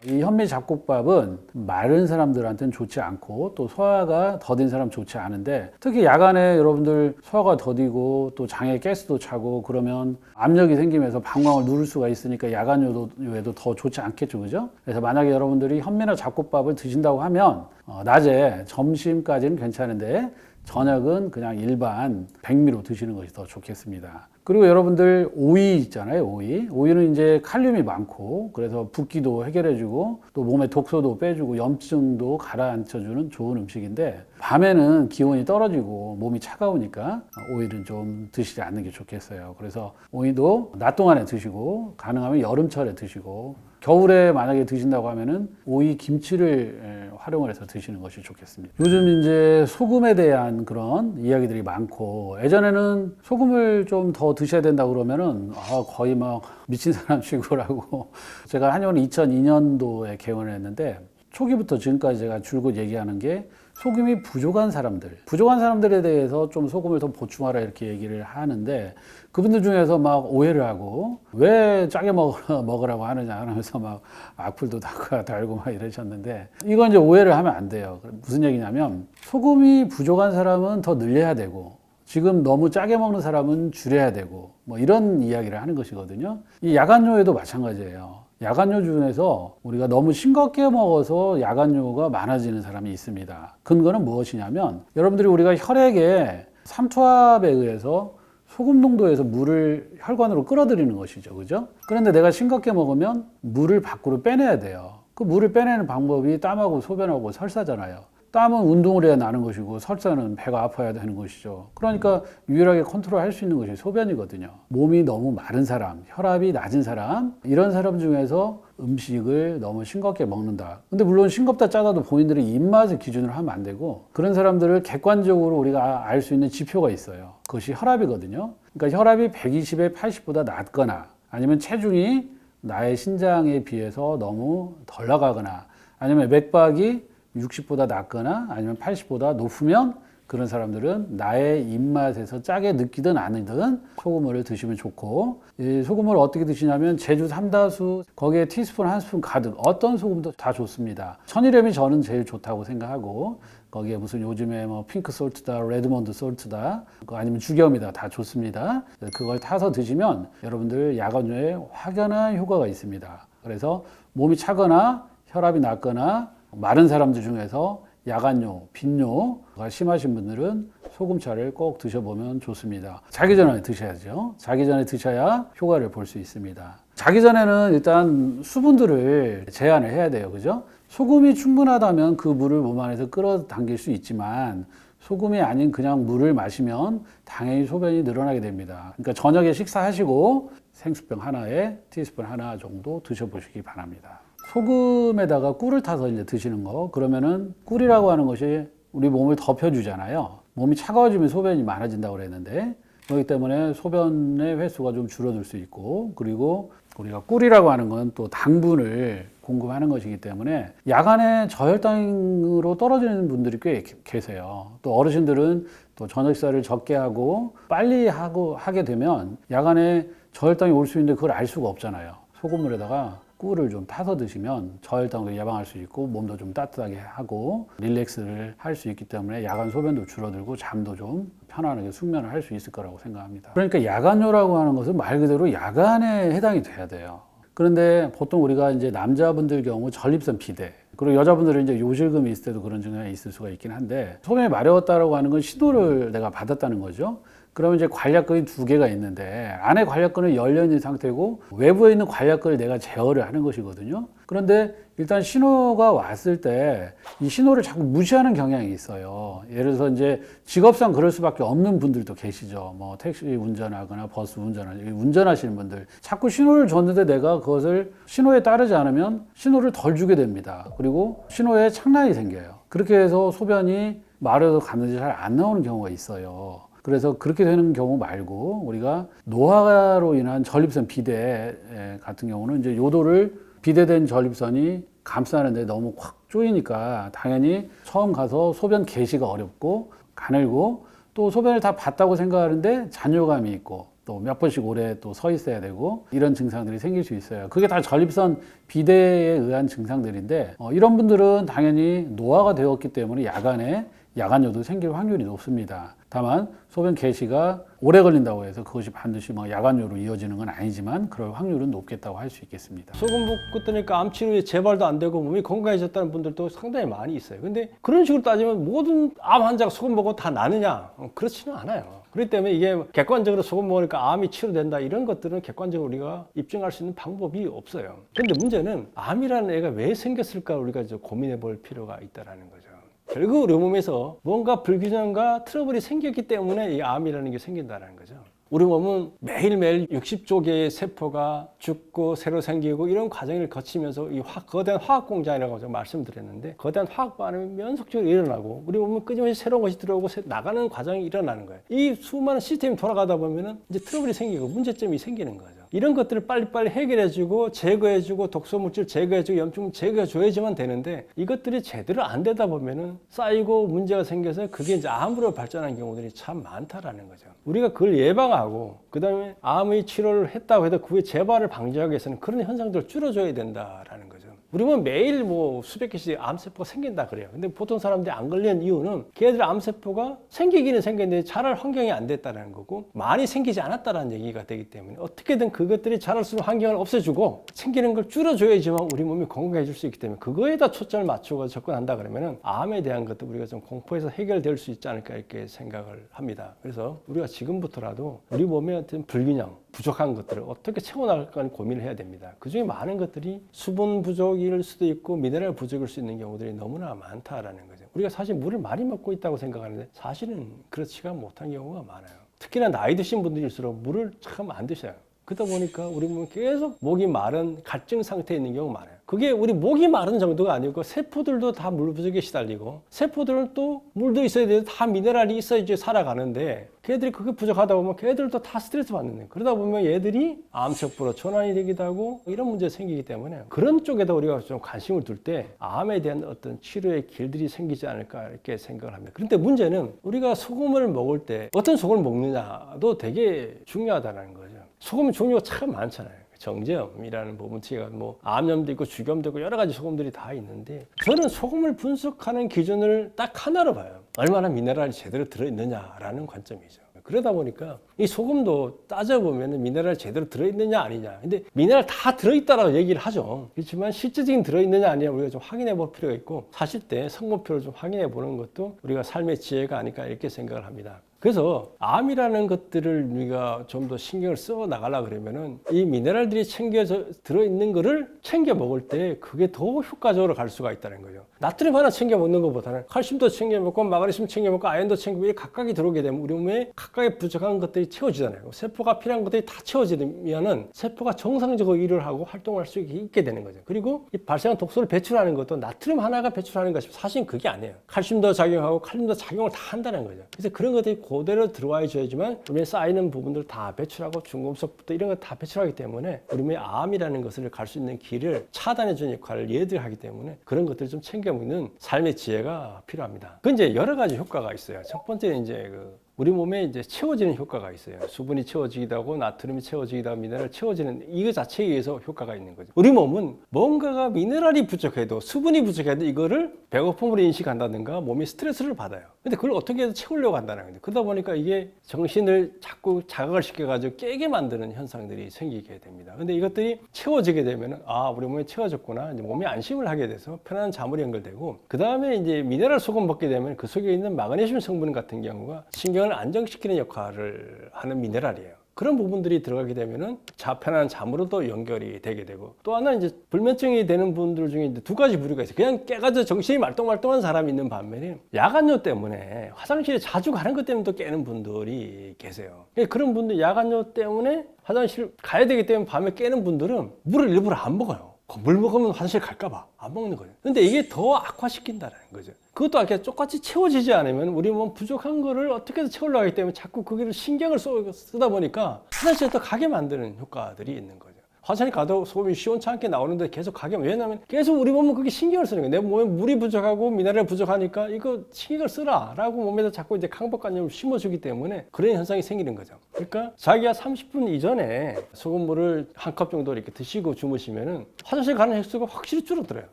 이 현미 잡곡밥은 마른 사람들한테는 좋지 않고 또 소화가 더딘 사람 좋지 않은데 특히 야간에 여러분들 소화가 더디고 또 장에 가스도 차고 그러면 압력이 생기면서 방광을 누를 수가 있으니까 야간요에도 더 좋지 않겠죠. 그죠? 그래서 만약에 여러분들이 현미나 잡곡밥을 드신다고 하면 낮에 점심까지는 괜찮은데 저녁은 그냥 일반 백미로 드시는 것이 더 좋겠습니다. 그리고 여러분들 오이 있잖아요. 오이는 이제 칼륨이 많고 그래서 붓기도 해결해주고 또 몸에 독소도 빼주고 염증도 가라앉혀주는 좋은 음식인데 밤에는 기온이 떨어지고 몸이 차가우니까 오이는 좀 드시지 않는 게 좋겠어요. 그래서 오이도 낮 동안에 드시고 가능하면 여름철에 드시고 겨울에 만약에 드신다고 하면은 오이 김치를 활용을 해서 드시는 것이 좋겠습니다. 요즘 이제 소금에 대한 그런 이야기들이 많고 예전에는 소금을 좀 더 드셔야 된다 그러면은 거의 막 미친 사람 취급하고 제가 한의원을 2002년도에 개원을 했는데 초기부터 지금까지 제가 줄곧 얘기하는 게 소금이 부족한 사람들에 대해서 좀 소금을 더 보충하라 이렇게 얘기를 하는데 그분들 중에서 막 오해를 하고 왜 짜게 먹으라고 하느냐 하면서 막 악플도 달고 막 이러셨는데 이건 이제 오해를 하면 안 돼요. 무슨 얘기냐면 소금이 부족한 사람은 더 늘려야 되고 지금 너무 짜게 먹는 사람은 줄여야 되고 뭐 이런 이야기를 하는 것이거든요. 이 야간요에도 마찬가지예요. 야간요 중에서 우리가 너무 싱겁게 먹어서 야간요가 많아지는 사람이 있습니다. 근거는 무엇이냐면 여러분들이 우리가 혈액에 삼투압에 의해서 소금 농도에서 물을 혈관으로 끌어들이는 것이죠. 그죠? 그런데 내가 싱겁게 먹으면 물을 밖으로 빼내야 돼요. 그 물을 빼내는 방법이 땀하고 소변하고 설사잖아요. 땀은 운동을 해야 나는 것이고 설사는 배가 아파야 되는 것이죠. 그러니까 유일하게 컨트롤할 수 있는 것이 소변이거든요. 몸이 너무 마른 사람, 혈압이 낮은 사람, 이런 사람 중에서 음식을 너무 싱겁게 먹는다. 근데 물론 싱겁다 짜다도 본인들의 입맛을 기준으로 하면 안 되고 그런 사람들을 객관적으로 우리가 알 수 있는 지표가 있어요. 그것이 혈압이거든요. 그러니까 혈압이 120에 80보다 낮거나 아니면 체중이 나의 신장에 비해서 너무 덜 나가거나 아니면 맥박이 60보다 낮거나 아니면 80보다 높으면 그런 사람들은 나의 입맛에서 짜게 느끼든 아니든 소금을 드시면 좋고 이 소금을 어떻게 드시냐면 제주 삼다수 거기에 티스푼 한 스푼 가득 어떤 소금도 다 좋습니다. 천일염이 저는 제일 좋다고 생각하고 거기에 무슨 요즘에 뭐 핑크 솔트다 레드몬드 솔트다 아니면 죽염이다 다 좋습니다. 그걸 타서 드시면 여러분들 야간요에 확연한 효과가 있습니다. 그래서 몸이 차거나 혈압이 낮거나 마른 사람들 중에서 야간요, 빈뇨가 심하신 분들은 소금차를 꼭 드셔보면 좋습니다. 자기 전에 드셔야죠. 자기 전에 드셔야 효과를 볼 수 있습니다. 자기 전에는 일단 수분들을 제한을 해야 돼요. 그죠? 소금이 충분하다면 그 물을 몸 안에서 끌어당길 수 있지만 소금이 아닌 그냥 물을 마시면 당연히 소변이 늘어나게 됩니다. 그러니까 저녁에 식사하시고 생수병 하나에 티스푼 하나 정도 드셔보시기 바랍니다. 소금에다가 꿀을 타서 이제 드시는 거 그러면은 꿀이라고 하는 것이 우리 몸을 덮여주잖아요. 몸이 차가워지면 소변이 많아진다고 그랬는데 그렇기 때문에 소변의 횟수가 좀 줄어들 수 있고 그리고 우리가 꿀이라고 하는 건 또 당분을 공급하는 것이기 때문에 야간에 저혈당으로 떨어지는 분들이 꽤 계세요. 또 어르신들은 또 저녁 식사를 적게 하고 빨리 하게 되면 야간에 저혈당이 올 수 있는데 그걸 알 수가 없잖아요. 소금물에다가 꿀을 좀 타서 드시면 저혈당도 예방할 수 있고 몸도 좀 따뜻하게 하고 릴렉스를 할 수 있기 때문에 야간 소변도 줄어들고 잠도 좀 편안하게 숙면을 할 수 있을 거라고 생각합니다. 그러니까 야간요라고 하는 것은 말 그대로 야간에 해당이 돼야 돼요. 그런데 보통 우리가 이제 남자분들 경우 전립선 비대 그리고 여자분들은 이제 요실금이 있을 때도 그런 증상이 있을 수가 있긴 한데 소변이 마려웠다라고 하는 건 신호를 내가 받았다는 거죠. 그러면 이제 관략근이 두 개가 있는데 안에 관략근은 열려 있는 상태고 외부에 있는 관략근을 내가 제어를 하는 것이거든요. 그런데 일단 신호가 왔을 때 이 신호를 자꾸 무시하는 경향이 있어요. 예를 들어서 이제 직업상 그럴 수밖에 없는 분들도 계시죠. 뭐 택시 운전하거나 버스 운전하시는 분들 자꾸 신호를 줬는데 내가 그것을 신호에 따르지 않으면 신호를 덜 주게 됩니다. 그리고 신호에 착란이 생겨요. 그렇게 해서 소변이 마려서 갔는지 잘 안 나오는 경우가 있어요. 그래서 그렇게 되는 경우 말고 우리가 노화로 인한 전립선 비대 같은 경우는 이제 요도를 비대된 전립선이 감싸는데 너무 확 조이니까 당연히 처음 가서 소변 개시가 어렵고 가늘고 또 소변을 다 봤다고 생각하는데 잔뇨감이 있고 또 몇 번씩 오래 또 서 있어야 되고 이런 증상들이 생길 수 있어요. 그게 다 전립선 비대에 의한 증상들인데 이런 분들은 당연히 노화가 되었기 때문에 야간에 야간요도 생길 확률이 높습니다. 다만 소변 개시가 오래 걸린다고 해서 그것이 반드시 뭐 야간요로 이어지는 건 아니지만 그럴 확률은 높겠다고 할 수 있겠습니다. 소금 먹고 뜨니까 암 치료에 재발도 안 되고 몸이 건강해졌다는 분들도 상당히 많이 있어요. 근데 그런 식으로 따지면 모든 암 환자가 소금 먹고 다 나느냐? 그렇지는 않아요. 그렇기 때문에 이게 객관적으로 소금 먹으니까 암이 치료된다 이런 것들은 객관적으로 우리가 입증할 수 있는 방법이 없어요. 그런데 문제는 암이라는 애가 왜 생겼을까 우리가 이제 고민해 볼 필요가 있다는 거죠. 결국 우리 몸에서 뭔가 불균형과 트러블이 생겼기 때문에 이 암이라는 게 생긴다는 거죠. 우리 몸은 매일매일 60조 개의 세포가 죽고 새로 생기고 이런 과정을 거치면서 이 거대한 화학 공장이라고 제가 말씀드렸는데 거대한 화학 반응이 연속적으로 일어나고 우리 몸은 끊임없이 새로운 것이 들어오고 나가는 과정이 일어나는 거예요. 이 수많은 시스템이 돌아가다 보면은 이제 트러블이 생기고 문제점이 생기는 거죠. 이런 것들을 빨리빨리 해결해주고 제거해주고 독소물질 제거해주고 염증 제거해줘야지만 되는데 이것들이 제대로 안 되다 보면은 쌓이고 문제가 생겨서 그게 이제 암으로 발전한 경우들이 참 많다라는 거죠. 우리가 그걸 예방하고 그다음에 암의 치료를 했다고 해도 그의 재발을 방지하기 위해서는 그런 현상들을 줄여줘야 된다라는 거죠. 우리는 매일 뭐 수백 개씩 암세포가 생긴다 그래요. 근데 보통 사람들이 안 걸리는 이유는 걔들 암세포가 생기기는 생겼는데 자랄 환경이 안 됐다는 거고 많이 생기지 않았다는 얘기가 되기 때문에 어떻게든 그것들이 자랄 수 있는 환경을 없애주고 생기는 걸 줄여줘야지만 우리 몸이 건강해질 수 있기 때문에 그거에다 초점을 맞추고 접근한다 그러면은 암에 대한 것도 우리가 좀 공포에서 해결될 수 있지 않을까 이렇게 생각을 합니다. 그래서 우리가 지금부터라도 우리 몸의 어떤 불균형 부족한 것들을 어떻게 채워나갈까 고민을 해야 됩니다. 그중에 많은 것들이 수분 부족일 수도 있고 미네랄 부족일 수 있는 경우들이 너무나 많다라는 거죠. 우리가 사실 물을 많이 먹고 있다고 생각하는데 사실은 그렇지가 못한 경우가 많아요. 특히나 나이 드신 분들일수록 물을 참 안 드셔요. 그러다 보니까 우리 몸은 계속 목이 마른 갈증 상태에 있는 경우가 많아요. 그게 우리 목이 마른 정도가 아니고 세포들도 다 물 부족에 시달리고 세포들은 또 물도 있어야 돼요. 다 미네랄이 있어야지 살아가는데 걔들이 그게 부족하다 보면 걔들도 다 스트레스 받는 거예요. 그러다 보면 얘들이 암세포로 전환이 되기도 하고 이런 문제가 생기기 때문에 그런 쪽에다 우리가 좀 관심을 둘 때 암에 대한 어떤 치료의 길들이 생기지 않을까 이렇게 생각을 합니다. 그런데 문제는 우리가 소금을 먹을 때 어떤 소금을 먹느냐도 되게 중요하다는 거죠. 소금 종류가 참 많잖아요. 정제염이라는 부분, 뭐 암염도 있고 주겸도 있고 여러 가지 소금들이 다 있는데 저는 소금을 분석하는 기준을 딱 하나로 봐요. 얼마나 미네랄이 제대로 들어있느냐라는 관점이죠. 그러다 보니까 이 소금도 따져보면 미네랄이 제대로 들어있느냐 아니냐. 근데 미네랄 다 들어있다라고 얘기를 하죠. 그렇지만 실질적인 들어있느냐 아니냐 우리가 좀 확인해 볼 필요가 있고 사실 때 성분표를 좀 확인해 보는 것도 우리가 삶의 지혜가 아닐까 이렇게 생각을 합니다. 그래서 암이라는 것들을 우리가 좀 더 신경을 써 나가려고 그러면은 이 미네랄들이 챙겨져 들어있는 거를 챙겨 먹을 때 그게 더 효과적으로 갈 수가 있다는 거죠. 나트륨 하나 챙겨 먹는 것보다는 칼슘도 챙겨 먹고 마그네슘 챙겨 먹고 아연도 챙겨 먹고 각각이 들어오게 되면 우리 몸에 각각의 부족한 것들이 채워지잖아요. 세포가 필요한 것들이 다 채워지면은 세포가 정상적으로 일을 하고 활동할 수 있게 되는 거죠. 그리고 이 발생한 독소를 배출하는 것도 나트륨 하나가 배출하는 것이 사실 그게 아니에요. 칼슘도 작용하고 칼륨도 작용을 다 한다는 거죠. 그래서 그런 것들이 그대로 들어와 줘야지만 우리의 쌓이는 부분들을 다 배출하고 중금속부터 이런 거 다 배출하기 때문에 우리 몸의 암이라는 것을 갈 수 있는 길을 차단해 주는 역할을 얘들이 하기 때문에 그런 것들을 좀 챙겨 먹는 삶의 지혜가 필요합니다. 그 이제 여러 가지 효과가 있어요. 첫 번째는 이제 우리 몸에 이제 채워지는 효과가 있어요. 수분이 채워지기도 하고 나트륨이 채워지기도 하고 미네랄이 채워지는 이거 자체에 의해서 효과가 있는 거죠. 우리 몸은 뭔가가 미네랄이 부족해도 수분이 부족해도 이거를 배고픔으로 인식한다든가 몸이 스트레스를 받아요. 근데 그걸 어떻게 해서 채우려고 한다는 거예요. 그러다 보니까 이게 정신을 자꾸 자극을 시켜가지고 깨게 만드는 현상들이 생기게 됩니다. 근데 이것들이 채워지게 되면은 아, 우리 몸이 채워졌구나. 이제 몸이 안심을 하게 돼서 편안한 잠으로 연결되고 그 다음에 이제 미네랄 소금 먹게 되면 그 속에 있는 마그네슘 성분 같은 경우가 신경을 안정시키는 역할을 하는 미네랄이에요. 그런 부분들이 들어가게 되면은 편안한 잠으로도 연결이 되게 되고 또 하나 이제 불면증이 되는 분들 중에 이제 두 가지 부류가 있어요. 그냥 깨가지고 정신이 말똥말똥한 사람이 있는 반면에 야간뇨 때문에 화장실에 자주 가는 것 때문에 또 깨는 분들이 계세요. 그런 분들 야간뇨 때문에 화장실 가야 되기 때문에 밤에 깨는 분들은 물을 일부러 안 먹어요. 물 먹으면 화장실 갈까봐 안 먹는 거예요. 근데 이게 더 악화시킨다는 거죠. 그것도 이렇게 똑같이 채워지지 않으면 우리 몸 부족한 거를 어떻게든 채우려고 하기 때문에 자꾸 거기를 신경을 쓰다 보니까 화장실에 더 가게 만드는 효과들이 있는 거죠. 화장실 가도 소금이 시원찮게 나오는데 계속 가게, 왜냐면 계속 우리 몸은 그게 신경을 쓰는 거예요. 내 몸에 물이 부족하고 미네랄이 부족하니까 이거 신경을 쓰라 라고 몸에다 자꾸 이제 강박관념을 심어주기 때문에 그런 현상이 생기는 거죠. 그러니까 자기가 30분 이전에 소금물을 한 컵 정도 이렇게 드시고 주무시면은 화장실 가는 횟수가 확실히 줄어들어요.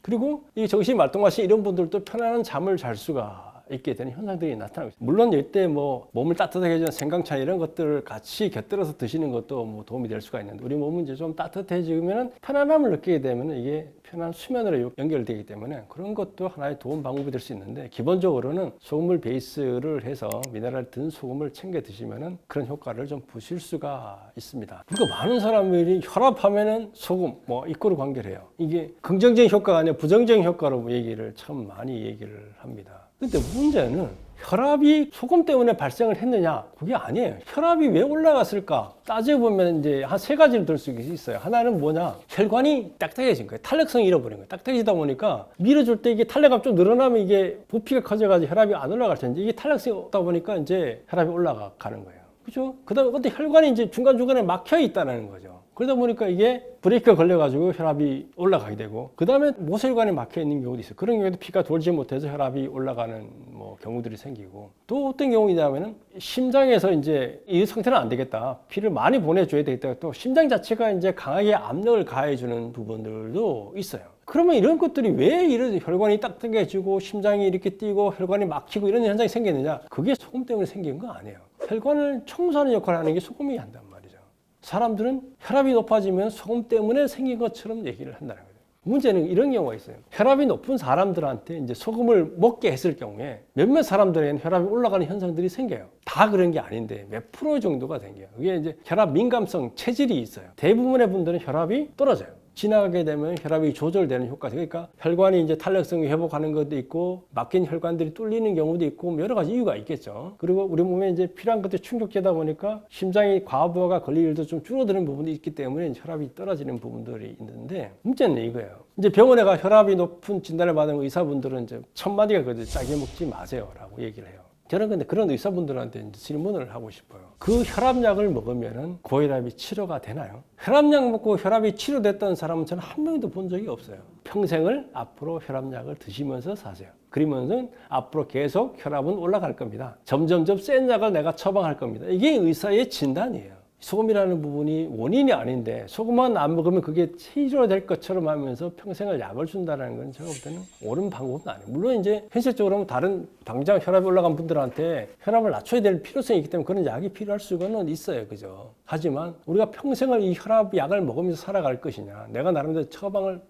그리고 이 정신이 말똥하신 이런 분들도 편안한 잠을 잘 수가 있게 되는 현상들이 나타나고 있습니다. 물론 이때 뭐 몸을 따뜻하게 해주는 생강차 이런 것들을 같이 곁들여서 드시는 것도 뭐 도움이 될 수가 있는데 우리 몸은 이제 좀 따뜻해지면 편안함을 느끼게 되면 이게 편안한 수면으로 연결되기 때문에 그런 것도 하나의 도움 방법이 될 수 있는데 기본적으로는 소금물 베이스를 해서 미네랄 든 소금을 챙겨 드시면은 그런 효과를 좀 보실 수가 있습니다. 그러니까 많은 사람들이 혈압하면은 소금 뭐 이거로 관계를 해요. 이게 긍정적인 효과가 아니라 부정적인 효과로 얘기를 참 많이 얘기를 합니다. 근데 문제는 혈압이 소금 때문에 발생을 했느냐? 그게 아니에요. 혈압이 왜 올라갔을까? 따져보면 이제 한 세 가지를 들 수 있어요. 하나는 뭐냐? 혈관이 딱딱해진 거예요. 탄력성이 잃어버린 거예요. 딱딱해지다 보니까 밀어줄 때 이게 탄력감 좀 늘어나면 이게 부피가 커져가지고 혈압이 안 올라갈 텐데 이게 탄력성이 없다 보니까 이제 혈압이 올라가는 거예요. 그죠? 그 다음에 근데 혈관이 이제 중간중간에 막혀 있다는 거죠. 그러다 보니까 이게 브레이크가 걸려가지고 혈압이 올라가게 되고, 그 다음에 모세혈관이 막혀 있는 경우도 있어요. 그런 경우에도 피가 돌지 못해서 혈압이 올라가는 뭐 경우들이 생기고, 또 어떤 경우냐면은 심장에서 이제 이 상태는 안 되겠다, 피를 많이 보내줘야 되겠다, 또 심장 자체가 이제 강하게 압력을 가해주는 부분들도 있어요. 그러면 이런 것들이 왜 이런 혈관이 딱딱해지고 심장이 이렇게 뛰고 혈관이 막히고 이런 현상이 생기느냐? 그게 소금 때문에 생긴 거 아니에요. 혈관을 청소하는 역할을 하는 게 소금이 한단 말이죠. 사람들은 혈압이 높아지면 소금 때문에 생긴 것처럼 얘기를 한다는 거죠. 문제는 이런 경우가 있어요. 혈압이 높은 사람들한테 이제 소금을 먹게 했을 경우에 몇몇 사람들에게는 혈압이 올라가는 현상들이 생겨요. 다 그런 게 아닌데 몇 프로 정도가 생겨요. 그게 이제 혈압 민감성 체질이 있어요. 대부분의 분들은 혈압이 떨어져요. 지나가게 되면 혈압이 조절되는 효과죠. 그러니까 혈관이 이제 탄력성이 회복하는 것도 있고, 막힌 혈관들이 뚫리는 경우도 있고, 여러 가지 이유가 있겠죠. 그리고 우리 몸에 이제 필요한 것들이 충족되다 보니까 심장이 과부하가 걸릴 일도 좀 줄어드는 부분이 있기 때문에 혈압이 떨어지는 부분들이 있는데, 문제는 이거예요. 이제 병원에 가 혈압이 높은 진단을 받은 의사분들은 이제 첫 마디가 그래도 짜게 먹지 마세요라고 얘기를 해요. 저는 근데 그런 의사분들한테 이제 질문을 하고 싶어요. 그 혈압약을 먹으면은 고혈압이 치료가 되나요? 혈압약 먹고 혈압이 치료됐던 사람은 저는 한 명도 본 적이 없어요. 평생을 앞으로 혈압약을 드시면서 사세요. 그러면서 앞으로 계속 혈압은 올라갈 겁니다. 점점점 센 약을 내가 처방할 겁니다. 이게 의사의 진단이에요. 소금이라는 부분이 원인이 아닌데 소금만 안 먹으면 그게 치료될 것처럼 하면서 평생을 약을 준다는 건 제가 볼 때는 옳은 방법은 아니에요. 물론 이제 현실적으로는 다른 당장 혈압이 올라간 분들한테 혈압을 낮춰야 될 필요성이 있기 때문에 그런 약이 필요할 수는 있어요. 그죠? 하지만 우리가 평생을 이 혈압 약을 먹으면서 살아갈 것이냐, 내가 나름대로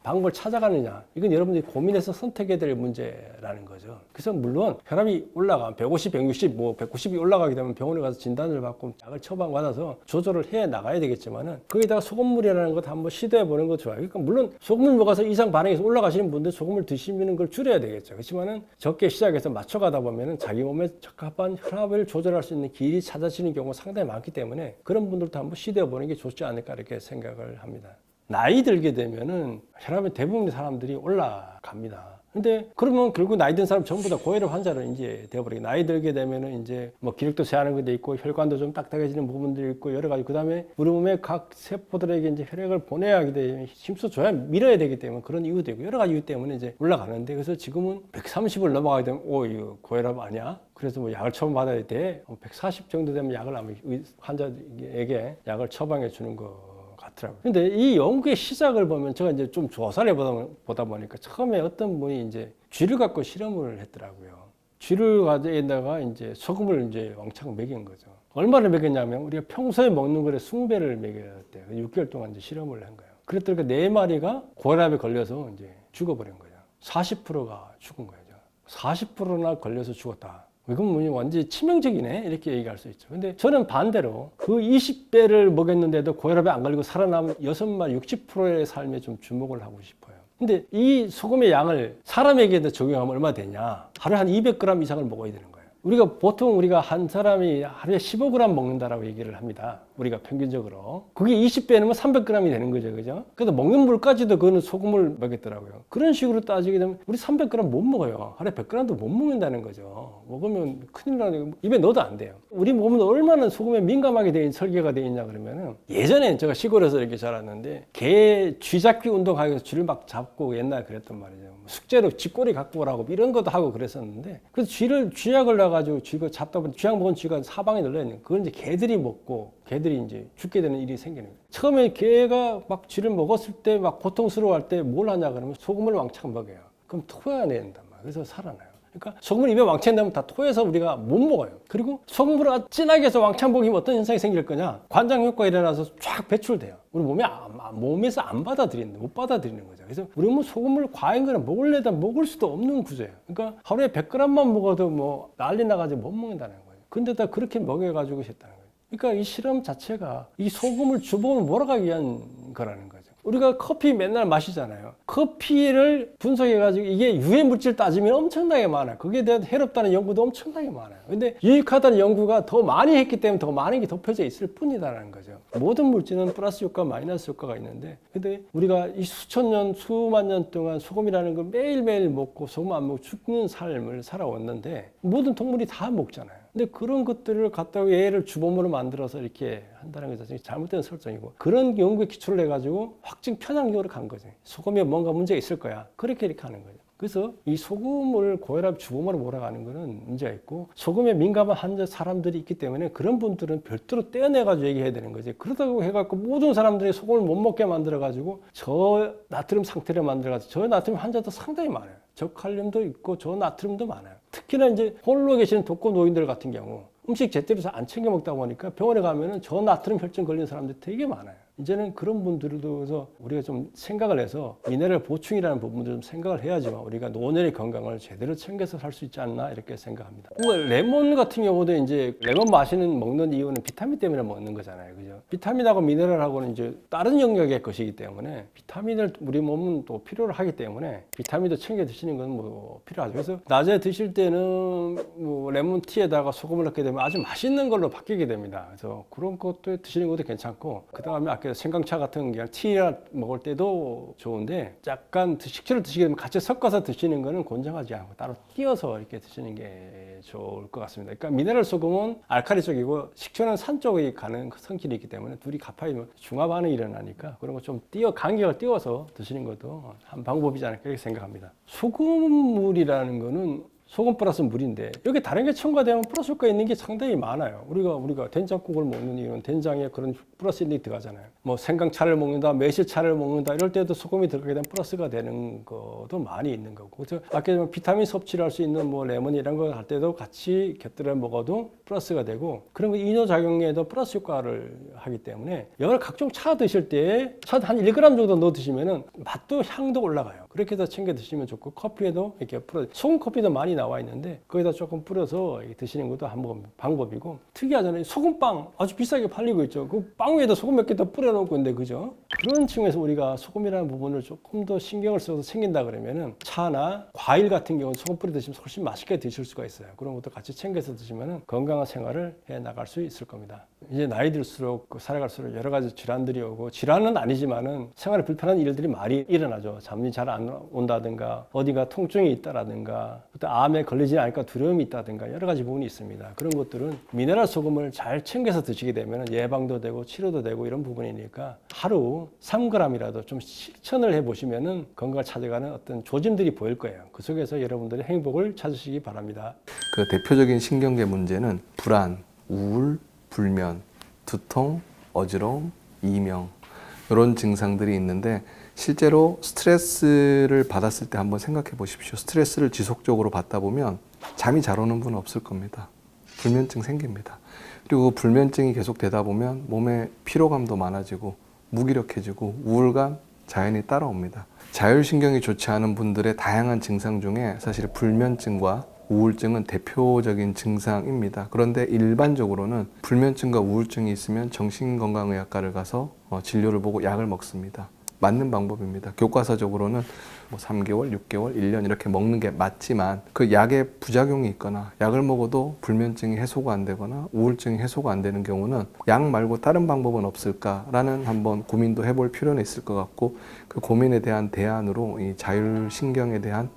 방법을 찾아가느냐, 이건 여러분들이 고민해서 선택해야 될 문제라는 거죠. 그래서 물론 혈압이 올라가 150, 160, 190이 올라가게 되면 병원에 가서 진단을 받고 약을 처방받아서 조절을 해 나가야 되겠지만은, 거기다가 소금물이라는 것 한번 시도해 보는 거 좋아요. 그러니까 물론 소금을 먹어서 이상 반응해서 올라가시는 분들 소금을 드시면 그걸 줄여야 되겠죠. 그렇지만은 적게 시작해서 맞춰가다 보면은 자기 몸에 적합한 혈압을 조절할 수 있는 길이 찾아지는 경우가 상당히 많기 때문에 그런 분들도 한번 시도해 보는 게 좋지 않을까 이렇게 생각을 합니다. 나이 들게 되면은 혈압이 대부분의 사람들이 올라갑니다. 근데 그러면 결국 나이 든 사람 전부 다 고혈압 환자로 이제 되어버리게. 나이 들게 되면은 이제 뭐 기력도 제한하는 것도 있고, 혈관도 좀 딱딱해지는 부분들이 있고, 여러 가지. 그 다음에 우리 몸의 각 세포들에게 이제 혈액을 보내야 하기 때문에 힘써줘야 밀어야 되기 때문에 그런 이유도 있고, 여러 가지 이유 때문에 이제 올라가는데, 그래서 지금은 130을 넘어가게 되면, 이거 고혈압 아니야? 그래서 뭐 약을 처방받아야 돼. 140 정도 되면 약을 환자에게 약을 처방해 주는 거. 근데 이 연구의 시작을 보면 제가 이제 좀 조사를 보다 보니까 처음에 어떤 분이 이제 쥐를 갖고 실험을 했더라고요. 쥐를 가져다가 이제 소금을 이제 왕창 먹인 거죠. 얼마를 먹였냐면 우리가 평소에 먹는 거에 20배를 먹였대요. 6개월 동안 이제 실험을 한 거예요. 그랬더니 4마리가 고혈압에 걸려서 이제 죽어버린 거예요. 40%가 죽은 거예요. 40%나 걸려서 죽었다. 이건 완전히 치명적이네, 이렇게 얘기할 수 있죠. 근데 저는 반대로 그 20배를 먹였는데도 고혈압에 안 걸리고 살아남은 6마리 60%의 삶에 좀 주목을 하고 싶어요. 근데 이 소금의 양을 사람에게도 적용하면 얼마 되냐? 하루에 한 200g 이상을 먹어야 되는 거예요. 우리가 한 사람이 하루에 15g 먹는다라고 얘기를 합니다. 우리가 평균적으로. 그게 20배는 300g이 되는 거죠. 그죠? 그래서 먹는 물까지도 그거는 소금을 먹였더라고요. 그런 식으로 따지게 되면 우리 300g 못 먹어요. 하루에 100g도 못 먹는다는 거죠. 먹으면 큰일 나는, 입에 넣어도 안 돼요. 우리 몸은 얼마나 소금에 민감하게 설계가 되어 있냐 그러면은, 예전에 제가 시골에서 이렇게 자랐는데 개 쥐잡기 운동하기 위해서 쥐를 막 잡고 옛날에 그랬단 말이죠. 숙제로 쥐꼬리 갖고 오라고 이런 것도 하고 그랬었는데, 그래서 쥐약을 넣어가지고 쥐가 잡다 보니 쥐약 먹은 쥐가 사방에 널려있는, 그걸 이제 개들이 먹고 개들이 이제 죽게 되는 일이 생기는 거예요. 처음에 개가 막 쥐를 먹었을 때 막 고통스러워할 때 뭘 하냐 그러면 소금을 왕창 먹여요. 그럼 토해낸단 말이에요. 그래서 살아나요. 그러니까 소금을 입에 왕창 넣으면 다 토해서 우리가 못 먹어요. 그리고 소금을 진하게 해서 왕창 먹이면 어떤 현상이 생길 거냐? 관장 효과가 일어나서 쫙 배출돼요. 우리 몸에서 안 받아들이는, 못 받아들이는 거죠. 그래서 우리 몸은 소금을 과한 거는 먹을래다 먹을 수도 없는 구조예요. 그러니까 하루에 100g만 먹어도 뭐 난리 나가지고 못 먹는다는 거예요. 근데 다 그렇게 먹여가지고 있었다는 거예요. 그러니까 이 실험 자체가 이 소금을 주범을 몰아가기 위한 거라는 거죠. 우리가 커피 맨날 마시잖아요. 커피를 분석해가지고 이게 유해 물질 따지면 엄청나게 많아요. 거기에 대한 해롭다는 연구도 엄청나게 많아요. 근데 유익하다는 연구가 더 많이 했기 때문에 더 많은 게 덮여져 있을 뿐이다라는 거죠. 모든 물질은 플러스 효과, 마이너스 효과가 있는데, 근데 우리가 이 수천 년, 수만 년 동안 소금이라는 걸 매일매일 먹고 소금 안 먹고 죽는 삶을 살아왔는데 모든 동물이 다 먹잖아요. 근데 그런 것들을 갖다가 얘를 주범으로 만들어서 이렇게 한다는 것은 잘못된 설정이고 그런 연구에 기초를 해가지고 확증 편향적으로 간 거죠. 소금에 뭔가 문제가 있을 거야. 그렇게 이렇게 하는 거죠. 그래서 이 소금을 고혈압 주범으로 몰아가는 거는 문제가 있고 소금에 민감한 환자 사람들이 있기 때문에 그런 분들은 별도로 떼어내가지고 얘기해야 되는 거지. 그렇다고 해갖고 모든 사람들이 소금을 못 먹게 만들어가지고 저 나트륨 상태를 만들어가지고 저 나트륨 환자도 상당히 많아요. 저칼륨도 있고 저 나트륨도 많아요. 특히나 이제 홀로 계시는 독거 노인들 같은 경우 음식 제대로 안 챙겨 먹다 보니까 병원에 가면은 저 나트륨 혈증 걸리는 사람들이 되게 많아요. 이제는 그런 분들도 그래서 우리가 좀 생각을 해서 미네랄 보충이라는 부분도 좀 생각을 해야지만 우리가 노년의 건강을 제대로 챙겨서 살 수 있지 않나 이렇게 생각합니다. 뭐 레몬 같은 경우도 이제 레몬 먹는 이유는 비타민 때문에 먹는 거잖아요. 그죠? 비타민하고 미네랄하고는 이제 다른 영역의 것이기 때문에 비타민을 우리 몸은 또 필요로 하기 때문에 비타민도 챙겨 드시는 건 뭐 필요하죠. 그래서 낮에 드실 때는 뭐 레몬티에다가 소금을 넣게 되면 아주 맛있는 걸로 바뀌게 됩니다. 그래서 그런 것도 드시는 것도 괜찮고 그 다음에 아까 생강차 같은 게 티 먹을 때도 좋은데 약간 식초를 드시게 되면 같이 섞어서 드시는 거는 권장하지 않고 따로 띄어서 이렇게 드시는 게 좋을 것 같습니다. 그러니까 미네랄 소금은 알칼리 쪽이고 식초는 산 쪽에 가는 성질이 있기 때문에 둘이 가파이 중화 반응이 일어나니까 그런 거 좀 간격을 띄워서 드시는 것도 한 방법이지 않을까 이렇게 생각합니다. 소금물이라는 거는 소금 플러스 물인데 여기 다른 게 첨가되면 플러스 효과 있는 게 상당히 많아요. 우리가 된장국을 먹는 이유는 된장에 그런 플러스 일이 들어가잖아요. 뭐 생강차를 먹는다, 매실차를 먹는다 이럴 때도 소금이 들어가게 되면 플러스가 되는 것도 많이 있는 거고. 그래서 아까 비타민 섭취를 할 수 있는 뭐 레몬 이런 거 할 때도 같이 곁들여 먹어도 플러스가 되고 그런 거 이뇨작용에도 플러스 효과를 하기 때문에 여러 각종 차 드실 때 차 한 1g 정도 넣어 드시면은 맛도 향도 올라가요. 그렇게 해서 챙겨 드시면 좋고 커피에도 이렇게 소금 커피도 많이 나와 있는데 거기다 조금 뿌려서 드시는 것도 한 방법이고 특이하잖아요. 소금빵 아주 비싸게 팔리고 있죠. 그 빵 위에다 소금 몇 개 더 뿌려놓고 있는데 그죠? 그런 층에서 우리가 소금이라는 부분을 조금 더 신경을 써서 챙긴다 그러면은 차나 과일 같은 경우는 소금 뿌려 드시면 훨씬 맛있게 드실 수가 있어요. 그런 것도 같이 챙겨서 드시면은 건강한 생활을 해 나갈 수 있을 겁니다. 이제 나이 들수록 살아갈수록 여러 가지 질환들이 오고 질환은 아니지만은 생활에 불편한 일들이 많이 일어나죠. 잠이 잘 안 온다든가 어디가 통증이 있다라든가 또 암에 걸리지 않을까 두려움이 있다든가 여러 가지 부분이 있습니다. 그런 것들은 미네랄 소금을 잘 챙겨서 드시게 되면 예방도 되고 치료도 되고 이런 부분이니까 하루 3g이라도 좀 실천을 해보시면은 건강을 찾아가는 어떤 조짐들이 보일 거예요. 그 속에서 여러분들의 행복을 찾으시기 바랍니다. 그 대표적인 신경계 문제는 불안, 우울, 불면, 두통, 어지러움, 이명 이런 증상들이 있는데 실제로 스트레스를 받았을 때 한번 생각해 보십시오. 스트레스를 지속적으로 받다 보면 잠이 잘 오는 분은 없을 겁니다. 불면증 생깁니다. 그리고 불면증이 계속 되다 보면 몸에 피로감도 많아지고 무기력해지고 우울감 자연히 따라옵니다. 자율신경이 좋지 않은 분들의 다양한 증상 중에 사실 불면증과 우울증은 대표적인 증상입니다. 그런데 일반적으로는 불면증과 우울증이 있으면 정신건강의학과를 가서 진료를 보고 약을 먹습니다. 맞는 방법입니다. 교과서적으로는 뭐 3개월, 6개월, 1년 이렇게 먹는 게 맞지만 그 약에 부작용이 있거나 약을 먹어도 불면증이 해소가 안 되거나 우울증이 해소가 안 되는 경우는 약 말고 다른 방법은 없을까라는 한번 고민도 해볼 필요는 있을 것 같고 그 고민에 대한 대안으로 이 자율신경에 대한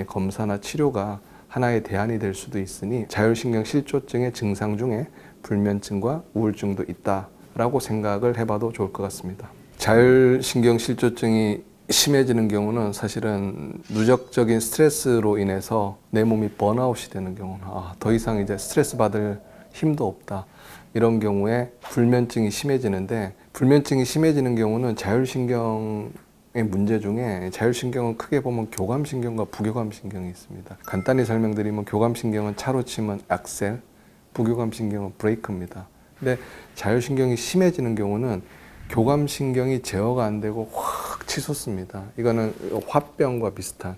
검사나 치료가 하나의 대안이 될 수도 있으니 자율신경 실조증의 증상 중에 불면증과 우울증도 있다라고 생각을 해봐도 좋을 것 같습니다. 자율신경 실조증이 심해지는 경우는 사실은 누적적인 스트레스로 인해서 내 몸이 번아웃이 되는 경우는 더 이상 이제 스트레스 받을 힘도 없다. 이런 경우에 불면증이 심해지는데 불면증이 심해지는 경우는 자율신경의 문제 중에 자율신경은 크게 보면 교감신경과 부교감신경이 있습니다. 간단히 설명드리면 교감신경은 차로 치면 악셀, 부교감신경은 브레이크입니다. 근데 자율신경이 심해지는 경우는 교감신경이 제어가 안 되고 확 치솟습니다. 이거는 화병과 비슷한.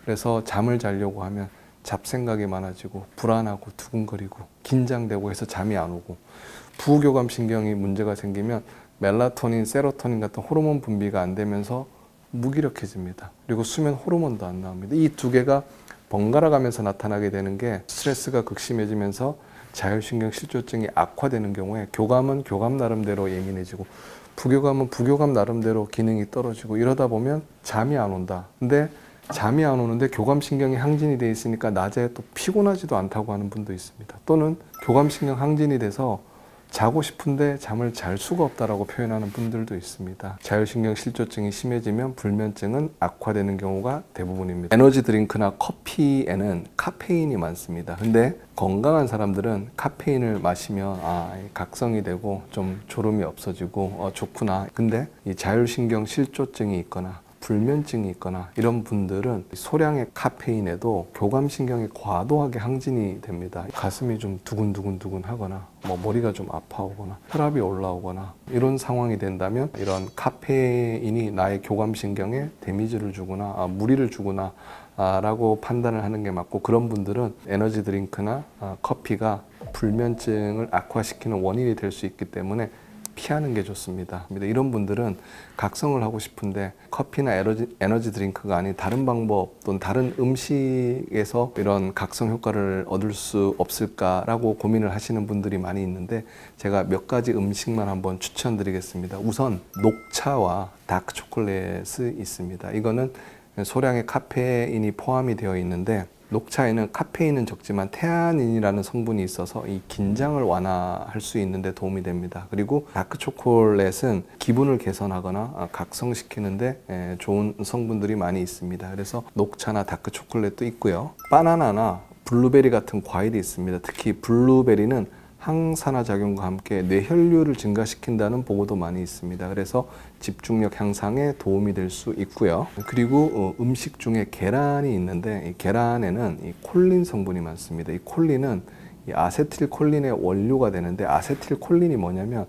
그래서 잠을 자려고 하면 잡생각이 많아지고 불안하고 두근거리고 긴장되고 해서 잠이 안 오고 부교감신경이 문제가 생기면 멜라토닌, 세로토닌 같은 호르몬 분비가 안 되면서 무기력해집니다. 그리고 수면 호르몬도 안 나옵니다. 이 두 개가 번갈아 가면서 나타나게 되는 게 스트레스가 극심해지면서 자율신경 실조증이 악화되는 경우에 교감은 교감 나름대로 예민해지고 부교감은 부교감 나름대로 기능이 떨어지고 이러다 보면 잠이 안 온다. 근데 잠이 안 오는데 교감신경이 항진이 돼 있으니까 낮에 또 피곤하지도 않다고 하는 분도 있습니다. 또는 교감신경 항진이 돼서 자고 싶은데 잠을 잘 수가 없다라고 표현하는 분들도 있습니다. 자율신경 실조증이 심해지면 불면증은 악화되는 경우가 대부분입니다. 에너지 드링크나 커피에는 카페인이 많습니다. 근데 건강한 사람들은 카페인을 마시면 각성이 되고 좀 졸음이 없어지고 좋구나. 근데 이 자율신경 실조증이 있거나 불면증이 있거나 이런 분들은 소량의 카페인에도 교감신경이 과도하게 항진이 됩니다. 가슴이 좀 두근두근 하거나 머리가 좀 아파오거나 혈압이 올라오거나 이런 상황이 된다면 이런 카페인이 나의 교감신경에 데미지를 주거나 무리를 주거나 라고 판단을 하는 게 맞고, 그런 분들은 에너지 드링크나 커피가 불면증을 악화시키는 원인이 될 수 있기 때문에 피하는 게 좋습니다. 이런 분들은 각성을 하고 싶은데 커피나 에너지 드링크가 아닌 다른 방법 또는 다른 음식에서 이런 각성 효과를 얻을 수 없을까라고 고민을 하시는 분들이 많이 있는데, 제가 몇 가지 음식만 한번 추천드리겠습니다. 우선 녹차와 다크 초콜릿이 있습니다. 이거는 소량의 카페인이 포함이 되어 있는데, 녹차에는 카페인은 적지만 테아닌이라는 성분이 있어서 이 긴장을 완화할 수 있는 데 도움이 됩니다. 그리고 다크 초콜릿은 기분을 개선하거나 각성시키는데 좋은 성분들이 많이 있습니다. 그래서 녹차나 다크 초콜릿도 있고요. 바나나나 블루베리 같은 과일이 있습니다. 특히 블루베리는 항산화 작용과 함께 뇌혈류를 증가시킨다는 보고도 많이 있습니다. 그래서 집중력 향상에 도움이 될 수 있고요. 그리고 음식 중에 계란이 있는데, 이 계란에는 이 콜린 성분이 많습니다. 이 콜린은 이 아세틸콜린의 원료가 되는데, 아세틸콜린이 뭐냐면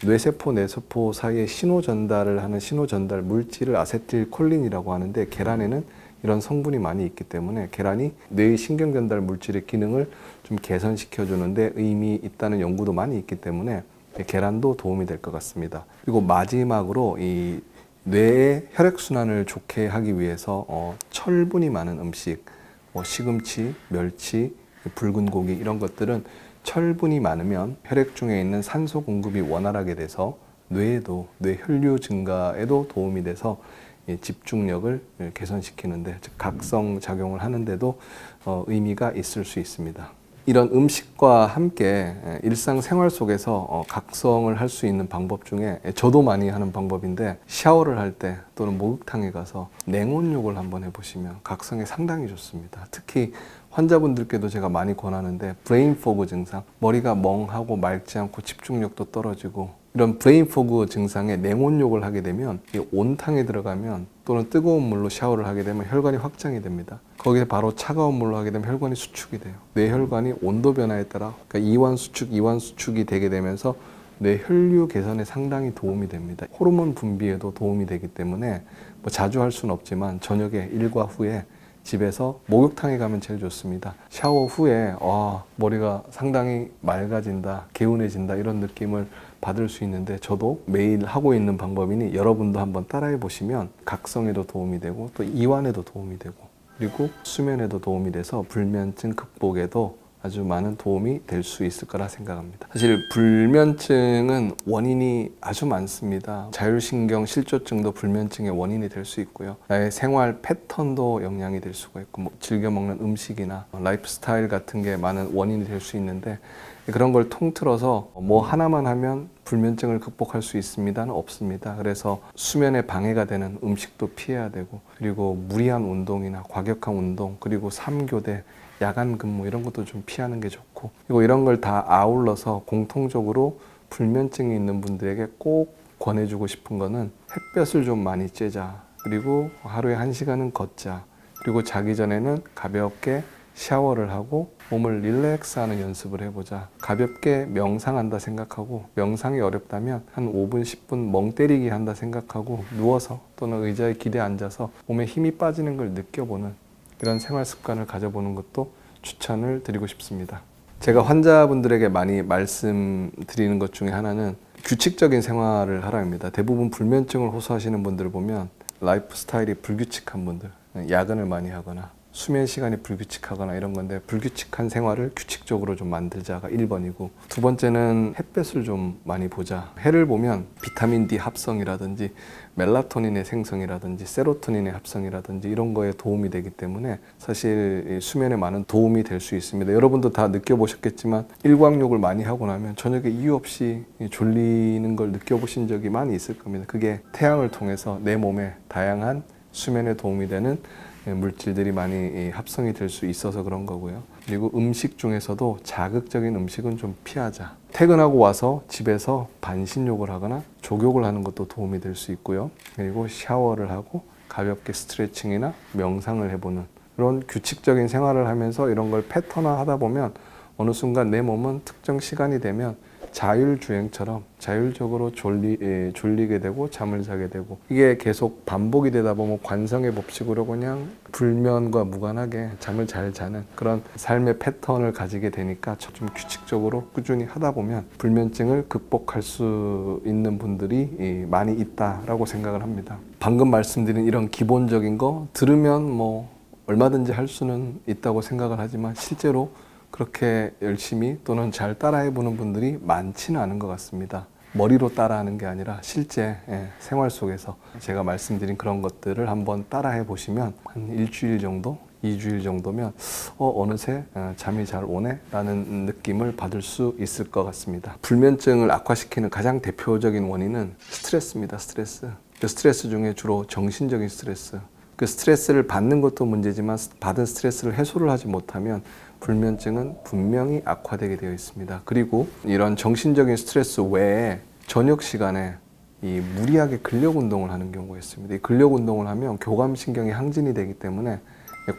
뇌세포 사이에 신호 전달을 하는 신호 전달 물질을 아세틸콜린이라고 하는데, 계란에는 이런 성분이 많이 있기 때문에 계란이 뇌의 신경 전달 물질의 기능을 좀 개선시켜 주는데 의미 있다는 연구도 많이 있기 때문에 계란도 도움이 될 것 같습니다. 그리고 마지막으로 이 뇌의 혈액순환을 좋게 하기 위해서 철분이 많은 음식, 시금치, 멸치, 붉은 고기 이런 것들은 철분이 많으면 혈액 중에 있는 산소 공급이 원활하게 돼서 뇌에도 뇌혈류 증가에도 도움이 돼서 집중력을 개선시키는데, 즉 각성 작용을 하는데도 의미가 있을 수 있습니다. 이런 음식과 함께 일상생활 속에서 각성을 할 수 있는 방법 중에 저도 많이 하는 방법인데, 샤워를 할 때 또는 목욕탕에 가서 냉온욕을 한번 해보시면 각성에 상당히 좋습니다. 특히 환자분들께도 제가 많이 권하는데, 브레인 포그 증상, 머리가 멍하고 맑지 않고 집중력도 떨어지고 이런 브레인 포그 증상에 냉온욕을 하게 되면 이 온탕에 들어가면 또는 뜨거운 물로 샤워를 하게 되면 혈관이 확장이 됩니다. 거기에 바로 차가운 물로 하게 되면 혈관이 수축이 돼요. 뇌혈관이 온도 변화에 따라 이완 수축이 되게 되면서 뇌혈류 개선에 상당히 도움이 됩니다. 호르몬 분비에도 도움이 되기 때문에 자주 할 수는 없지만 저녁에 일과 후에 집에서 목욕탕에 가면 제일 좋습니다. 샤워 후에 머리가 상당히 맑아진다, 개운해진다 이런 느낌을 받을 수 있는데, 저도 매일 하고 있는 방법이니 여러분도 한번 따라해 보시면 각성에도 도움이 되고 또 이완에도 도움이 되고 그리고 수면에도 도움이 돼서 불면증 극복에도 아주 많은 도움이 될 수 있을 거라 생각합니다. 사실 불면증은 원인이 아주 많습니다. 자율신경 실조증도 불면증의 원인이 될 수 있고요. 나의 생활 패턴도 영향이 될 수가 있고, 즐겨 먹는 음식이나 라이프 스타일 같은 게 많은 원인이 될 수 있는데, 그런 걸 통틀어서 하나만 하면 불면증을 극복할 수 있습니다는 없습니다. 그래서 수면에 방해가 되는 음식도 피해야 되고, 그리고 무리한 운동이나 과격한 운동, 그리고 3교대 야간 근무 이런 것도 좀 피하는 게 좋고, 그리고 이런 걸 다 아울러서 공통적으로 불면증이 있는 분들에게 꼭 권해주고 싶은 거는 햇볕을 좀 많이 쬐자, 그리고 하루에 1시간은 걷자, 그리고 자기 전에는 가볍게 샤워를 하고 몸을 릴렉스하는 연습을 해보자. 가볍게 명상한다 생각하고, 명상이 어렵다면 한 5분, 10분 멍 때리기 한다 생각하고 누워서 또는 의자에 기대 앉아서 몸에 힘이 빠지는 걸 느껴보는 이런 생활 습관을 가져보는 것도 추천을 드리고 싶습니다. 제가 환자분들에게 많이 말씀드리는 것 중에 하나는 규칙적인 생활을 하라입니다. 대부분 불면증을 호소하시는 분들을 보면 라이프 스타일이 불규칙한 분들, 야근을 많이 하거나 수면 시간이 불규칙하거나 이런 건데 불규칙한 생활을 규칙적으로 좀 만들자가 1번이고 두 번째는 햇볕을 좀 많이 보자. 해를 보면 비타민 D 합성이라든지 멜라토닌의 생성이라든지 세로토닌의 합성이라든지 이런 거에 도움이 되기 때문에 사실 수면에 많은 도움이 될 수 있습니다. 여러분도 다 느껴보셨겠지만 일광욕을 많이 하고 나면 저녁에 이유 없이 졸리는 걸 느껴보신 적이 많이 있을 겁니다. 그게 태양을 통해서 내 몸에 다양한 수면에 도움이 되는 물질들이 많이 합성이 될 수 있어서 그런 거고요. 그리고 음식 중에서도 자극적인 음식은 좀 피하자. 퇴근하고 와서 집에서 반신욕을 하거나 족욕을 하는 것도 도움이 될 수 있고요. 그리고 샤워를 하고 가볍게 스트레칭이나 명상을 해보는 그런 규칙적인 생활을 하면서 이런 걸 패턴화 하다 보면 어느 순간 내 몸은 특정 시간이 되면 자율주행처럼 자율적으로 졸리게 되고 잠을 자게 되고 이게 계속 반복이 되다 보면 관성의 법칙으로 그냥 불면과 무관하게 잠을 잘 자는 그런 삶의 패턴을 가지게 되니까 좀 규칙적으로 꾸준히 하다 보면 불면증을 극복할 수 있는 분들이 많이 있다라고 생각을 합니다. 방금 말씀드린 이런 기본적인 거 들으면 뭐 얼마든지 할 수는 있다고 생각을 하지만 실제로 그렇게 열심히 또는 잘 따라해보는 분들이 많지는 않은 것 같습니다. 머리로 따라하는 게 아니라 실제 생활 속에서 제가 말씀드린 그런 것들을 한번 따라해 보시면 한 일주일 정도, 2주일 정도면 어느새 잠이 잘 오네 라는 느낌을 받을 수 있을 것 같습니다. 불면증을 악화시키는 가장 대표적인 원인은 스트레스입니다. 스트레스. 그 스트레스 중에 주로 정신적인 스트레스. 그 스트레스를 받는 것도 문제지만 받은 스트레스를 해소를 하지 못하면 불면증은 분명히 악화되게 되어 있습니다. 그리고 이런 정신적인 스트레스 외에 저녁 시간에 이 무리하게 근력 운동을 하는 경우가 있습니다. 이 근력 운동을 하면 교감신경이 항진이 되기 때문에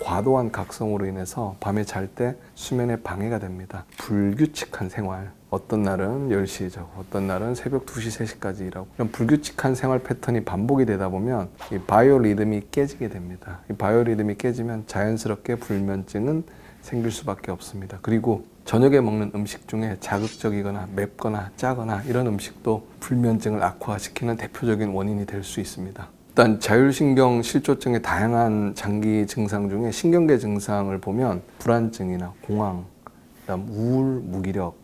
과도한 각성으로 인해서 밤에 잘 때 수면에 방해가 됩니다. 불규칙한 생활. 어떤 날은 10시에 자고 어떤 날은 새벽 2시, 3시까지 일하고 이런 불규칙한 생활 패턴이 반복이 되다 보면 이 바이오 리듬이 깨지게 됩니다. 이 바이오 리듬이 깨지면 자연스럽게 불면증은 생길 수밖에 없습니다. 그리고 저녁에 먹는 음식 중에 자극적이거나 맵거나 짜거나 이런 음식도 불면증을 악화시키는 대표적인 원인이 될 수 있습니다. 일단 자율신경 실조증의 다양한 장기 증상 중에 신경계 증상을 보면 불안증이나 공황, 그다음 우울, 무기력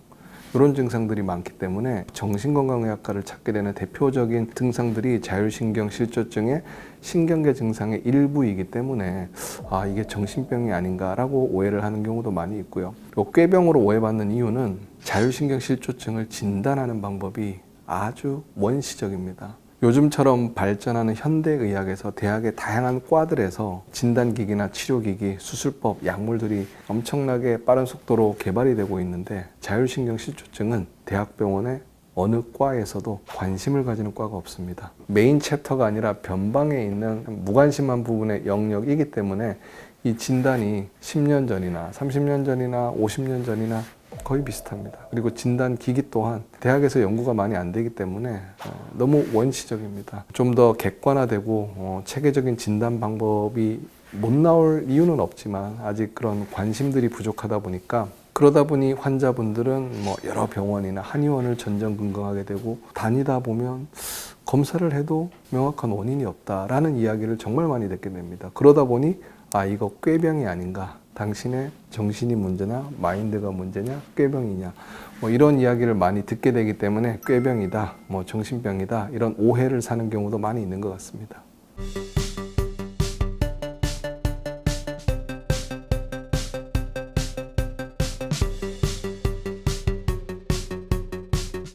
이런 증상들이 많기 때문에 정신건강의학과를 찾게 되는 대표적인 증상들이 자율신경 실조증의 신경계 증상의 일부이기 때문에 이게 정신병이 아닌가라고 오해를 하는 경우도 많이 있고요. 그리고 꾀병으로 오해받는 이유는 자율신경 실조증을 진단하는 방법이 아주 원시적입니다. 요즘처럼 발전하는 현대의학에서 대학의 다양한 과들에서 진단기기나 치료기기, 수술법, 약물들이 엄청나게 빠른 속도로 개발이 되고 있는데 자율신경 실조증은 대학병원의 어느 과에서도 관심을 가지는 과가 없습니다. 메인 챕터가 아니라 변방에 있는 무관심한 부분의 영역이기 때문에 이 진단이 10년 전이나 30년 전이나 50년 전이나 거의 비슷합니다. 그리고 진단 기기 또한 대학에서 연구가 많이 안 되기 때문에 너무 원시적입니다. 좀 더 객관화되고 체계적인 진단 방법이 못 나올 이유는 없지만 아직 그런 관심들이 부족하다 보니까 그러다 보니 환자분들은 뭐 여러 병원이나 한의원을 전전긍긍하게 되고 다니다 보면 검사를 해도 명확한 원인이 없다라는 이야기를 정말 많이 듣게 됩니다. 그러다 보니 이거 꾀병이 아닌가, 당신의 정신이 문제나 마인드가 문제냐, 꾀병이냐 뭐 이런 이야기를 많이 듣게 되기 때문에 꾀병이다, 뭐 정신병이다 이런 오해를 사는 경우도 많이 있는 것 같습니다.